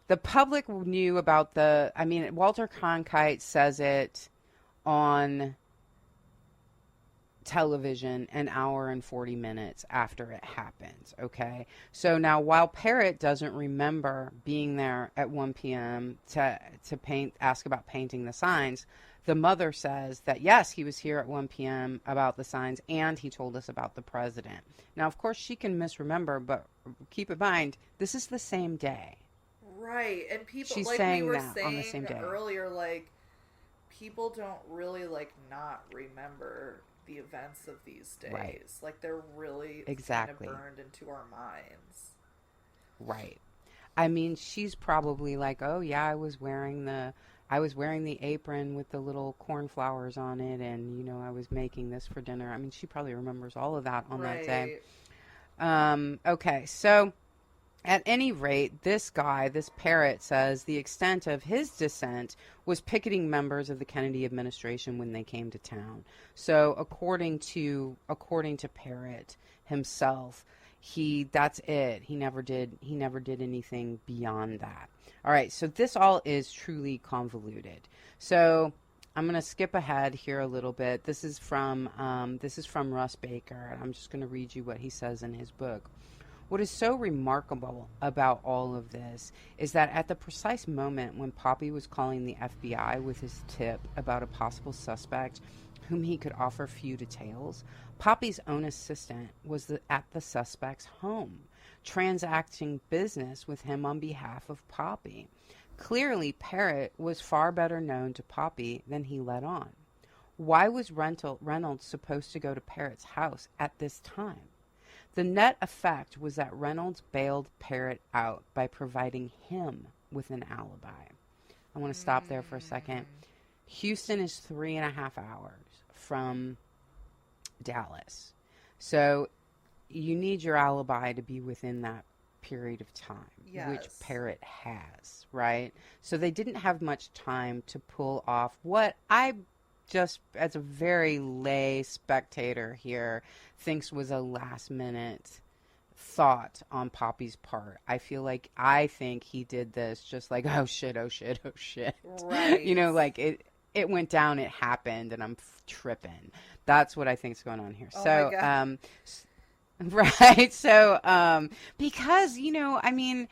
the public knew about Walter Cronkite says it on television an hour and 40 minutes after it happens, okay? So now, while Parrott doesn't remember being there at 1 p.m. to ask about painting the signs, the mother says that, yes, he was here at 1 p.m. about the signs, and he told us about the president. Now, of course, she can misremember, but keep in mind, this is the same day. Right, and people, She's like saying we were that saying on the same day. earlier, people don't really, not remember the events of these days. Right. They're really exactly kind of burned into our minds. Right. I mean, she's probably like, oh yeah, I was wearing the apron with the little cornflowers on it, and I was making this for dinner. I mean, she probably remembers all of that on that day. Okay, so at any rate, this Parrott says the extent of his dissent was picketing members of the Kennedy administration when they came to town. So according to Parrott himself, that's it. He never did anything beyond that. All right, so this all is truly convoluted. So I'm going to skip ahead here a little bit. This is from Russ Baker, and I'm just going to read you what he says in his book. What is so remarkable about all of this is that at the precise moment when Poppy was calling the FBI with his tip about a possible suspect whom he could offer few details, Poppy's own assistant was at the suspect's home, transacting business with him on behalf of Poppy. Clearly, Parrott was far better known to Poppy than he let on. Why was Reynolds supposed to go to Parrott's house at this time? The net effect was that Reynolds bailed Parrott out by providing him with an alibi. I want to stop there for a second. Houston is 3.5 hours from Dallas. So you need your alibi to be within that period of time, which Parrott has, right? So they didn't have much time to pull off what I just, as a very lay spectator here, thinks was a last minute thought on Poppy's part. I think he did this just like, oh shit. Right. It went down, it happened, and I'm tripping. That's what I think is going on here. Oh so, my God. Right. So, because, I mean,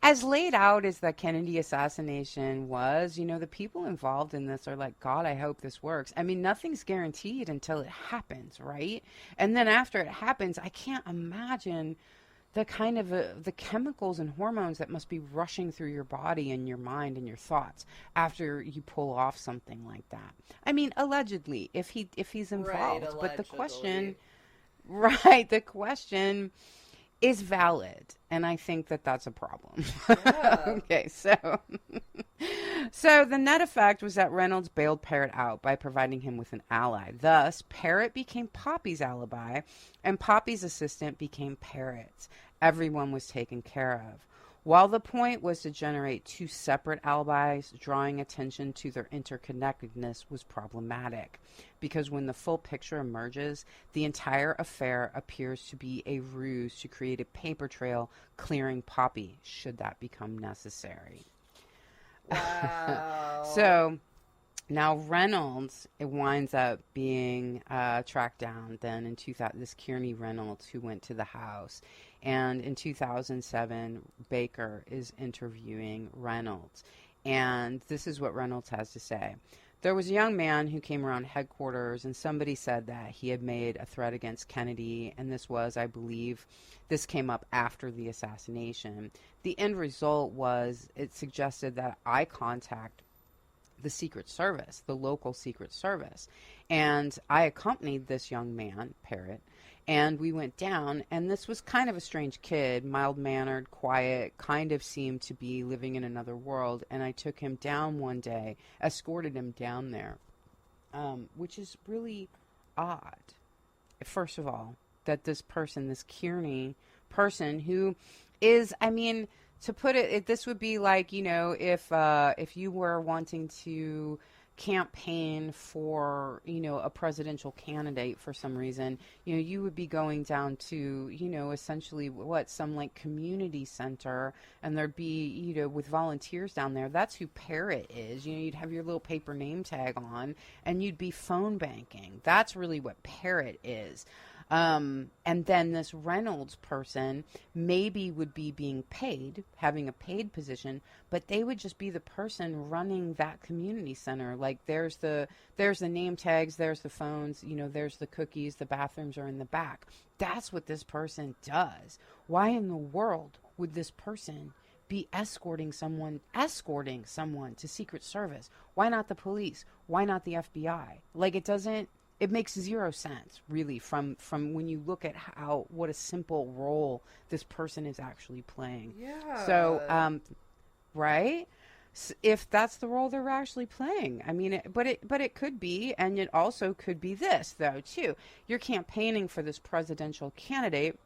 as laid out as the Kennedy assassination was, the people involved in this are like, God, I hope this works. I mean, nothing's guaranteed until it happens, right? And then after it happens, I can't imagine the kind of the chemicals and hormones that must be rushing through your body and your mind and your thoughts after you pull off something like that. I mean, allegedly, if he's Right, involved, but the allegedly. question, right, the question is valid, and I think that that's a problem. Yeah. Okay, so the net effect was that Reynolds bailed Parrott out by providing him with an ally. Thus, Parrott became Poppy's alibi, and Poppy's assistant became Parrott's. Everyone was taken care of. While the point was to generate two separate alibis, drawing attention to their interconnectedness was problematic, because when the full picture emerges, the entire affair appears to be a ruse to create a paper trail clearing Poppy, should that become necessary. Wow. So now Reynolds, it winds up being tracked down then in 2000, this Kearney Reynolds who went to the house. And in 2007, Baker is interviewing Reynolds. And this is what Reynolds has to say. There was a young man who came around headquarters, and somebody said that he had made a threat against Kennedy, and this was, I believe, this came up after the assassination. The end result was it suggested that I contact the Secret Service, the local Secret Service, and I accompanied this young man, Parrott, and we went down, and this was kind of a strange kid, mild-mannered, quiet, kind of seemed to be living in another world, and I took him down one day, escorted him down there, which is really odd, first of all, that this person, this Kearney person who is, I mean, to put it, this would be like, if you were wanting to campaign for, a presidential candidate for some reason, you would be going down to, essentially some like community center, and there'd be, with volunteers down there. That's who Parrott is. You'd have your little paper name tag on, and you'd be phone banking. That's really what Parrott is. And then this Reynolds person maybe would be being paid, having a paid position, but they would just be the person running that community center. Like there's the name tags, there's the phones, there's the cookies, the bathrooms are in the back. That's what this person does. Why in the world would this person be escorting someone to Secret Service? Why not the police? Why not the FBI? Like it makes zero sense, really, from when you look at what a simple role this person is actually playing. Yeah. So, right? If that's the role they're actually playing, I mean, but it could be, and it also could be this though too. You're campaigning for this presidential candidate.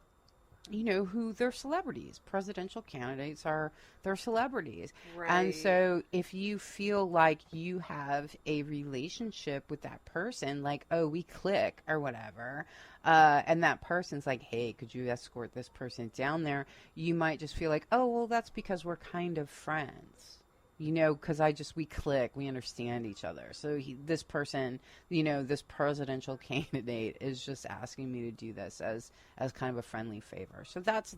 Who they're celebrities. Presidential candidates they're celebrities. Right. And so if you feel like you have a relationship with that person, like, oh, we click or whatever, and that person's like, hey, could you escort this person down there? You might just feel like, oh, well, that's because we're kind of friends. Because we click, we understand each other. So this person, this presidential candidate is just asking me to do this as kind of a friendly favor. So that's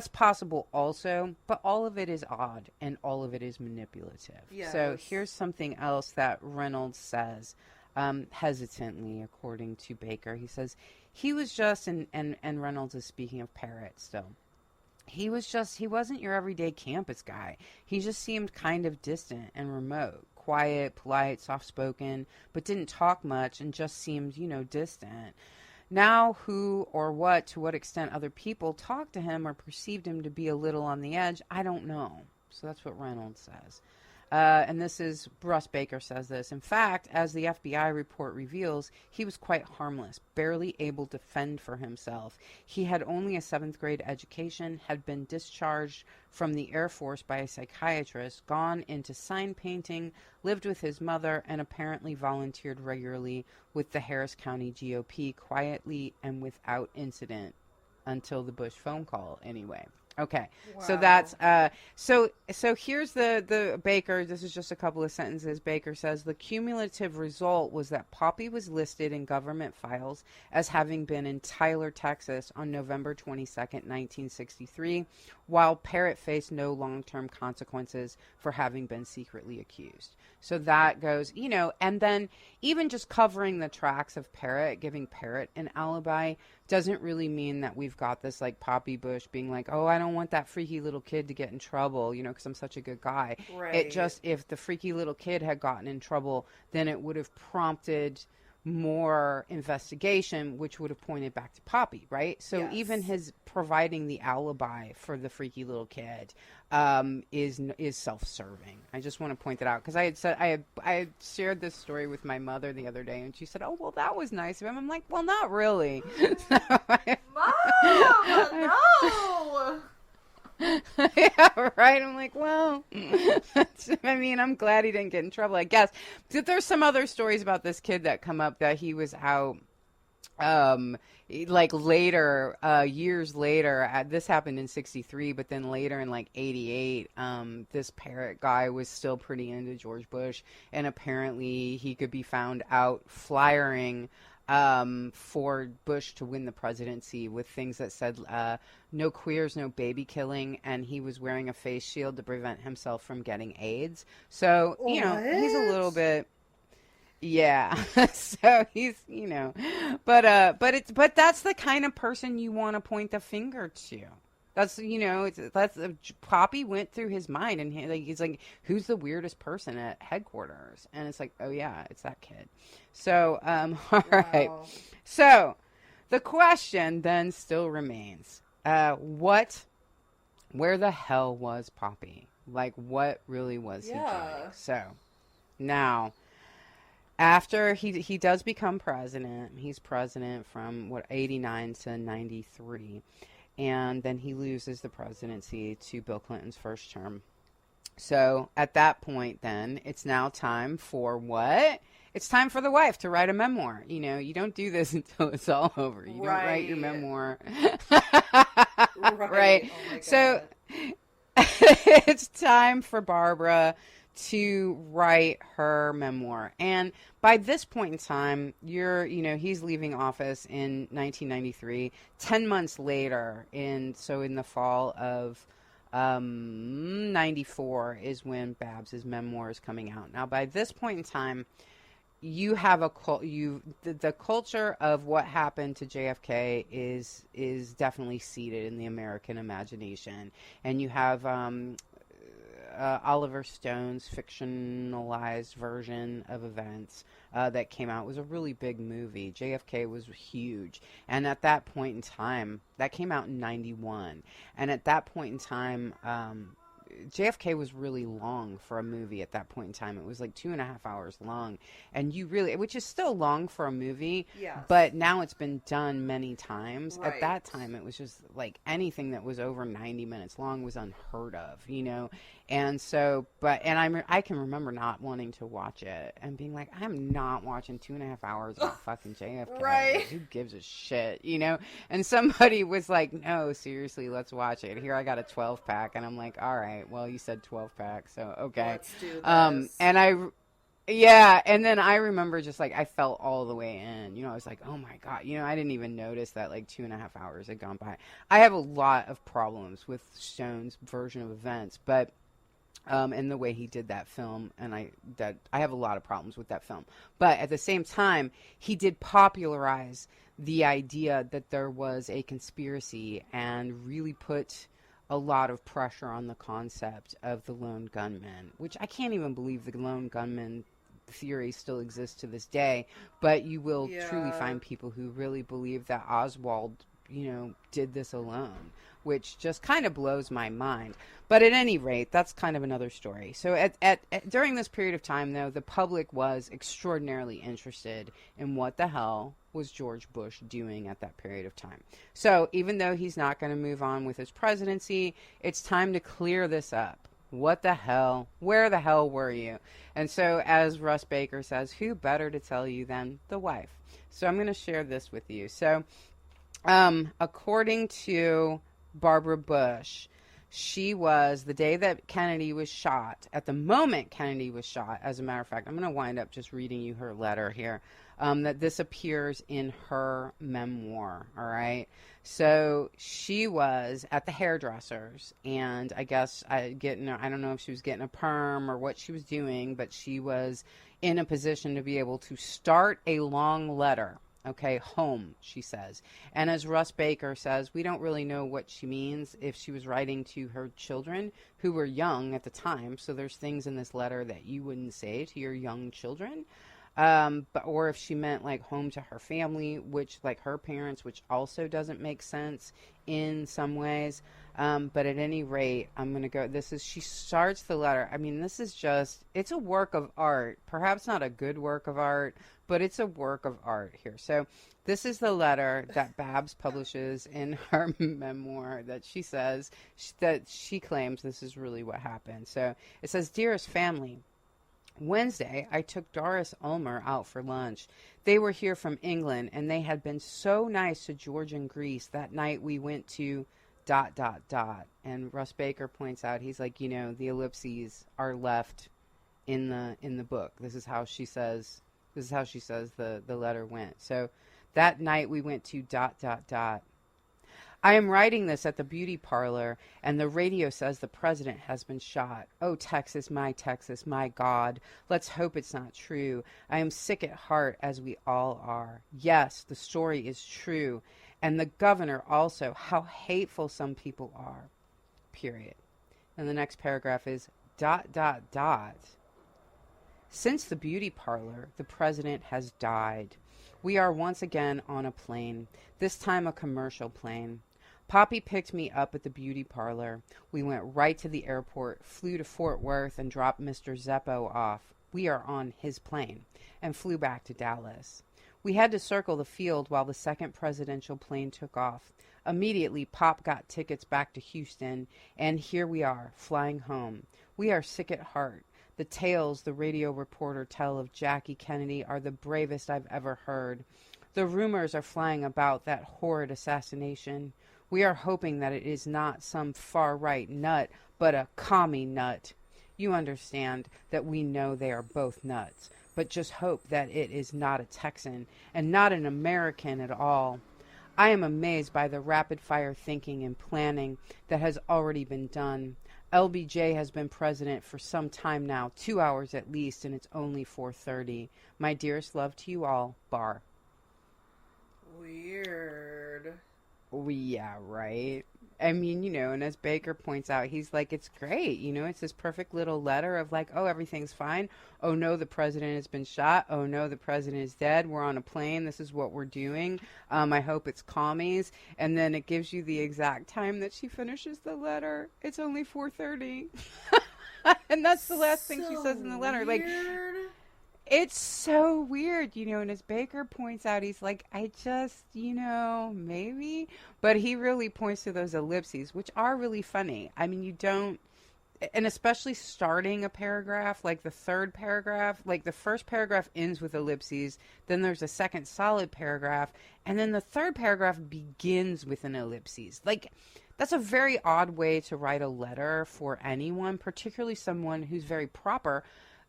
possible also, but all of it is odd and all of it is manipulative. Yes. So here's something else that Reynolds says, hesitantly, according to Baker. He says, he was just, and Reynolds is speaking of Parrott still. He wasn't your everyday campus guy. He just seemed kind of distant and remote, quiet, polite, soft-spoken, but didn't talk much and just seemed, distant. Now, who or to what extent other people talked to him or perceived him to be a little on the edge, I don't know. So that's what Reynolds says. And Russ Baker says this. In fact, as the FBI report reveals, he was quite harmless, barely able to fend for himself. He had only a 7th grade education, had been discharged from the Air Force by a psychiatrist, gone into sign painting, lived with his mother, and apparently volunteered regularly with the Harris County GOP quietly and without incident until the Bush phone call, anyway. Okay. So Wow. that's so here's the Baker, this is just a couple of sentences. Baker says the cumulative result was that Poppy was listed in government files as having been in Tyler, Texas on November 22nd, 1963, while Parrott faced no long-term consequences for having been secretly accused. So that goes, and then even just covering the tracks of Parrott, giving Parrott an alibi, doesn't really mean that we've got this like Poppy Bush being like, oh, I don't want that freaky little kid to get in trouble, because I'm such a good guy. It Right. just, if the freaky little kid had gotten in trouble, then it would have prompted more investigation, which would have pointed back to Poppy, right? So Yes. even his providing the alibi for the freaky little kid is self-serving. I just want to point that out because I had shared this story with my mother the other day, and she said, "Oh, well, that was nice of him." I'm like, "Well, not really." Mom, no. Yeah, right. I'm like, well, I mean, I'm glad he didn't get in trouble, I guess. But there's some other stories about this kid that come up that he was out, like later, years later. This happened in '63, but then later in like '88, this Parrott guy was still pretty into George Bush, and apparently he could be found out flyering for Bush to win the presidency with things that said no queers, no baby killing, and he was wearing a face shield to prevent himself from getting AIDS. So, he's a little bit, yeah. So he's, but that's the kind of person you want to point the finger to. That's Poppy went through his mind, and he's like, who's the weirdest person at headquarters? And it's like, oh yeah, it's that kid. So, all right. Wow. So the question then still remains, where the hell was Poppy? Like, what really was he doing? So now, after he does become president, he's president from 89 to 93. And then he loses the presidency to Bill Clinton's first term. So at that point, then, it's now time for what? It's time for the wife to write a memoir. You don't do this until it's all over. You don't write your memoir. Right. Oh my So it's time for Barbara to write her memoir. And by this point in time, he's leaving office in 1993. 10 months later, in the fall of 94 is when Babs's memoir is coming out. Now, by this point in time, you have the culture of what happened to JFK is definitely seated in the American imagination, and you have Oliver Stone's fictionalized version of events that came out. It was a really big movie. JFK was huge. And at that point in time, that came out in 91. And at that point in time, JFK was really long for a movie at that point in time. It was like 2.5 hours long. And which is still long for a movie, Yes. but now it's been done many times. Right. At that time, it was just like anything that was over 90 minutes long was unheard of, And so, I can remember not wanting to watch it and being like, I'm not watching 2.5 hours of fucking JFK. Right. Who gives a shit, And somebody was like, no, seriously, let's watch it. Here I got a 12-pack, and I'm like, all right, well, you said 12-pack, so okay. Let's do this. And then I remember just like I felt all the way in. I was like, oh my God. I didn't even notice that like 2.5 hours had gone by. I have a lot of problems with Stone's version of events, but and the way he did that film, and I have a lot of problems with that film. But at the same time, he did popularize the idea that there was a conspiracy and really put a lot of pressure on the concept of the lone gunman, which I can't even believe the lone gunman theory still exists to this day. But you will truly find people who really believe that Oswald, did this alone, which just kind of blows my mind. But at any rate, that's kind of another story. So during this period of time, though, the public was extraordinarily interested in what the hell was George Bush doing at that period of time. So even though he's not going to move on with his presidency, it's time to clear this up. What the hell? Where the hell were you? And so, as Russ Baker says, who better to tell you than the wife? So I'm going to share this with you. So according to Barbara Bush. She was, the day that Kennedy was shot, at the moment Kennedy was shot, as a matter of fact, I'm going to wind up just reading you her letter here, that this appears in her memoir, all right? So she was at the hairdresser's, and I guess I don't know if she was getting a perm or what she was doing, but she was in a position to be able to start a long letter. Okay, home, she says. And as Russ Baker says, we don't really know what she means, if she was writing to her children who were young at the time. So there's things in this letter that you wouldn't say to your young children. Or if she meant like home to her family, which like her parents, which also doesn't make sense in some ways. But at any rate, I'm going to go, she starts the letter. I mean, this is just, it's a work of art, perhaps not a good work of art, but it's a work of art here. So this is the letter that Babs publishes in her memoir that she says, that she claims this is really what happened. So it says, "Dearest family, Wednesday, I took Doris Ulmer out for lunch. They were here from England, and they had been so nice to George in Greece. That night we went to ... And Russ Baker points out, he's like, the ellipses are left in the book. This is how she says the letter went. So that night we went to ... I am writing this at the beauty parlor, and the radio says the president has been shot. Oh, Texas, my God. Let's hope it's not true. I am sick at heart, as we all are. Yes, the story is true. And the governor also. How hateful some people are. Period." And the next paragraph is ... Since the beauty parlor, the president has died. We are once again on a plane, this time a commercial plane. Poppy picked me up at the beauty parlor. We went right to the airport, flew to Fort Worth, and dropped Mr. Zeppo off. We are on his plane, and flew back to Dallas. We had to circle the field while the second presidential plane took off. Immediately, Pop got tickets back to Houston, and here we are, flying home. We are sick at heart. The tales the radio reporter tell of Jackie Kennedy are the bravest I've ever heard. The rumors are flying about that horrid assassination. We are hoping that it is not some far-right nut, but a commie nut. You understand that we know they are both nuts, but just hope that it is not a Texan, and not an American at all. I am amazed by the rapid-fire thinking and planning that has already been done. LBJ has been president for some time now, 2 hours at least, and it's only 4:30. My dearest love to you all, Bar. Weird. Yeah, right. I mean, and as Baker points out, he's like, it's great. It's this perfect little letter of like, oh, everything's fine. Oh, no, the president has been shot. Oh, no, the president is dead. We're on a plane. This is what we're doing. I hope it's commies. And then it gives you the exact time that she finishes the letter. It's only 4:30. And that's the last thing she says in the letter. Weird. Like, it's so weird, and as Baker points out, he's like, I just, maybe. But he really points to those ellipses, which are really funny. I mean, you don't, and especially starting a paragraph, like the third paragraph, like the first paragraph ends with ellipses, then there's a second solid paragraph, and then the third paragraph begins with an ellipses. Like, that's a very odd way to write a letter for anyone, particularly someone who's very proper.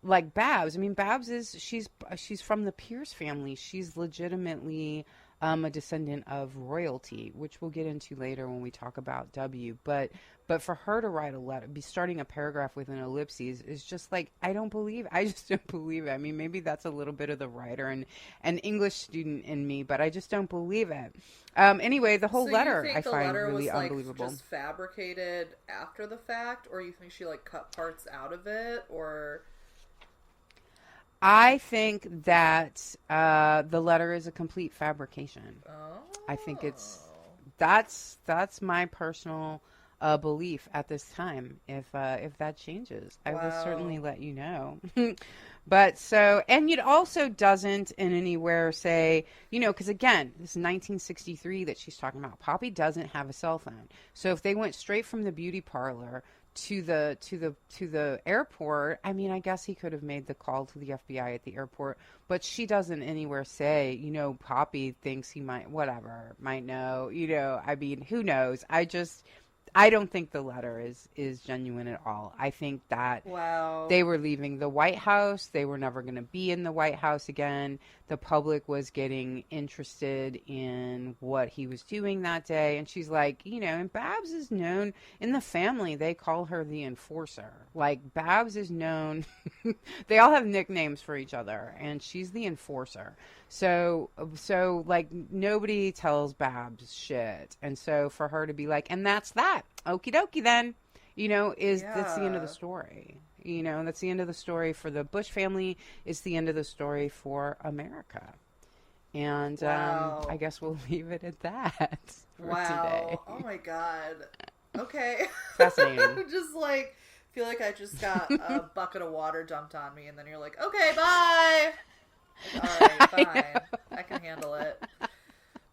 Like Babs. I mean, Babs she's from the Pierce family. She's legitimately a descendant of royalty, which we'll get into later when we talk about W. But for her to write a letter, be starting a paragraph with an ellipses is just like, I just don't believe it. I mean, maybe that's a little bit of the writer and an English student in me, but I just don't believe it. Anyway, the whole letter I find really unbelievable. Just fabricated after the fact, or you think she like cut parts out of it, or? I think that the letter is a complete fabrication. Oh. I think that's my personal belief at this time. If that changes, I will certainly let you know. But and it also doesn't in anywhere say, because again, this is 1963 that she's talking about. Poppy doesn't have a cell phone. So if they went straight from the beauty parlor to the airport. I mean, I guess he could have made the call to the FBI at the airport, but she doesn't anywhere say, Poppy thinks he might know, I mean, who knows? I don't think the letter is genuine at all. I think that Wow. they were leaving the White House. They were never going to be in the White House again. The public was getting interested in what he was doing that day. And she's like, and Babs is known in the family. They call her the enforcer. Like, Babs is known. They all have nicknames for each other. And she's the enforcer. So like, nobody tells Babs shit. And so for her to be like, and that's that. Okie dokie then. That's the end of the story. That's the end of the story for the Bush family. It's the end of the story for America. And Wow. I guess we'll leave it at that for today. Oh my God. Okay. Fascinating. Just like, feel like I just got a bucket of water dumped on me, and then you're like, okay, bye. Like, all right, fine. I can handle it.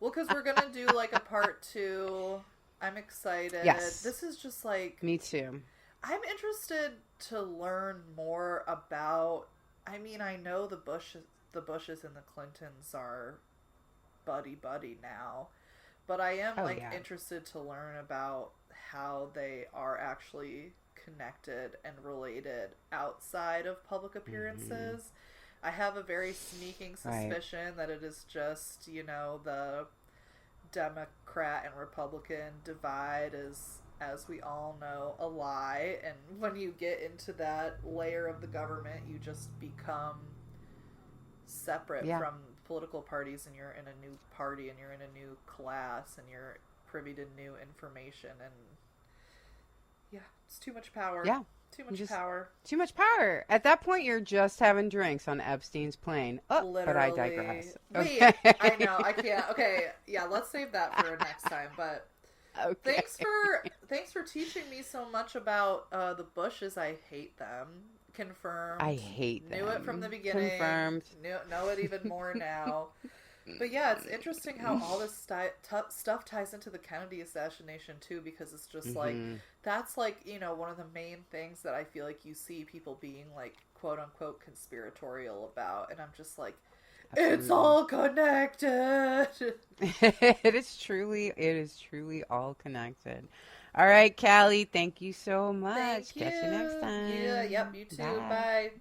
Well, because we're going to do like a part 2. I'm excited. Yes. This is just like... Me too. I'm interested to learn more about... I mean, I know the Bushes and the Clintons are buddy now. But I am interested to learn about how they are actually connected and related outside of public appearances. Mm-hmm. I have a very sneaking suspicion that it is just, the Democrat and Republican divide is, as we all know, a lie. And when you get into that layer of the government, you just become separate from political parties, and you're in a new party, and you're in a new class, and you're privy to new information. And it's too much power. Yeah. Too much power. Too much power. At that point, you're just having drinks on Epstein's plane. Oh, literally. But I digress. Wait, I know. I can't. Okay, yeah, let's save that for next time. But thanks for teaching me so much about the Bushes. I hate them. Confirmed. I hate them. Knew it from the beginning. Confirmed. Know it even more now. But yeah, it's interesting how all this stuff ties into the Kennedy assassination too, because it's just like, that's like, one of the main things that I feel like you see people being like, quote unquote, conspiratorial about. And I'm just like, absolutely. It's all connected. It is truly all connected. All right, Callie, thank you so much. Thank you. Catch you next time. Yeah, yep, you too. Bye.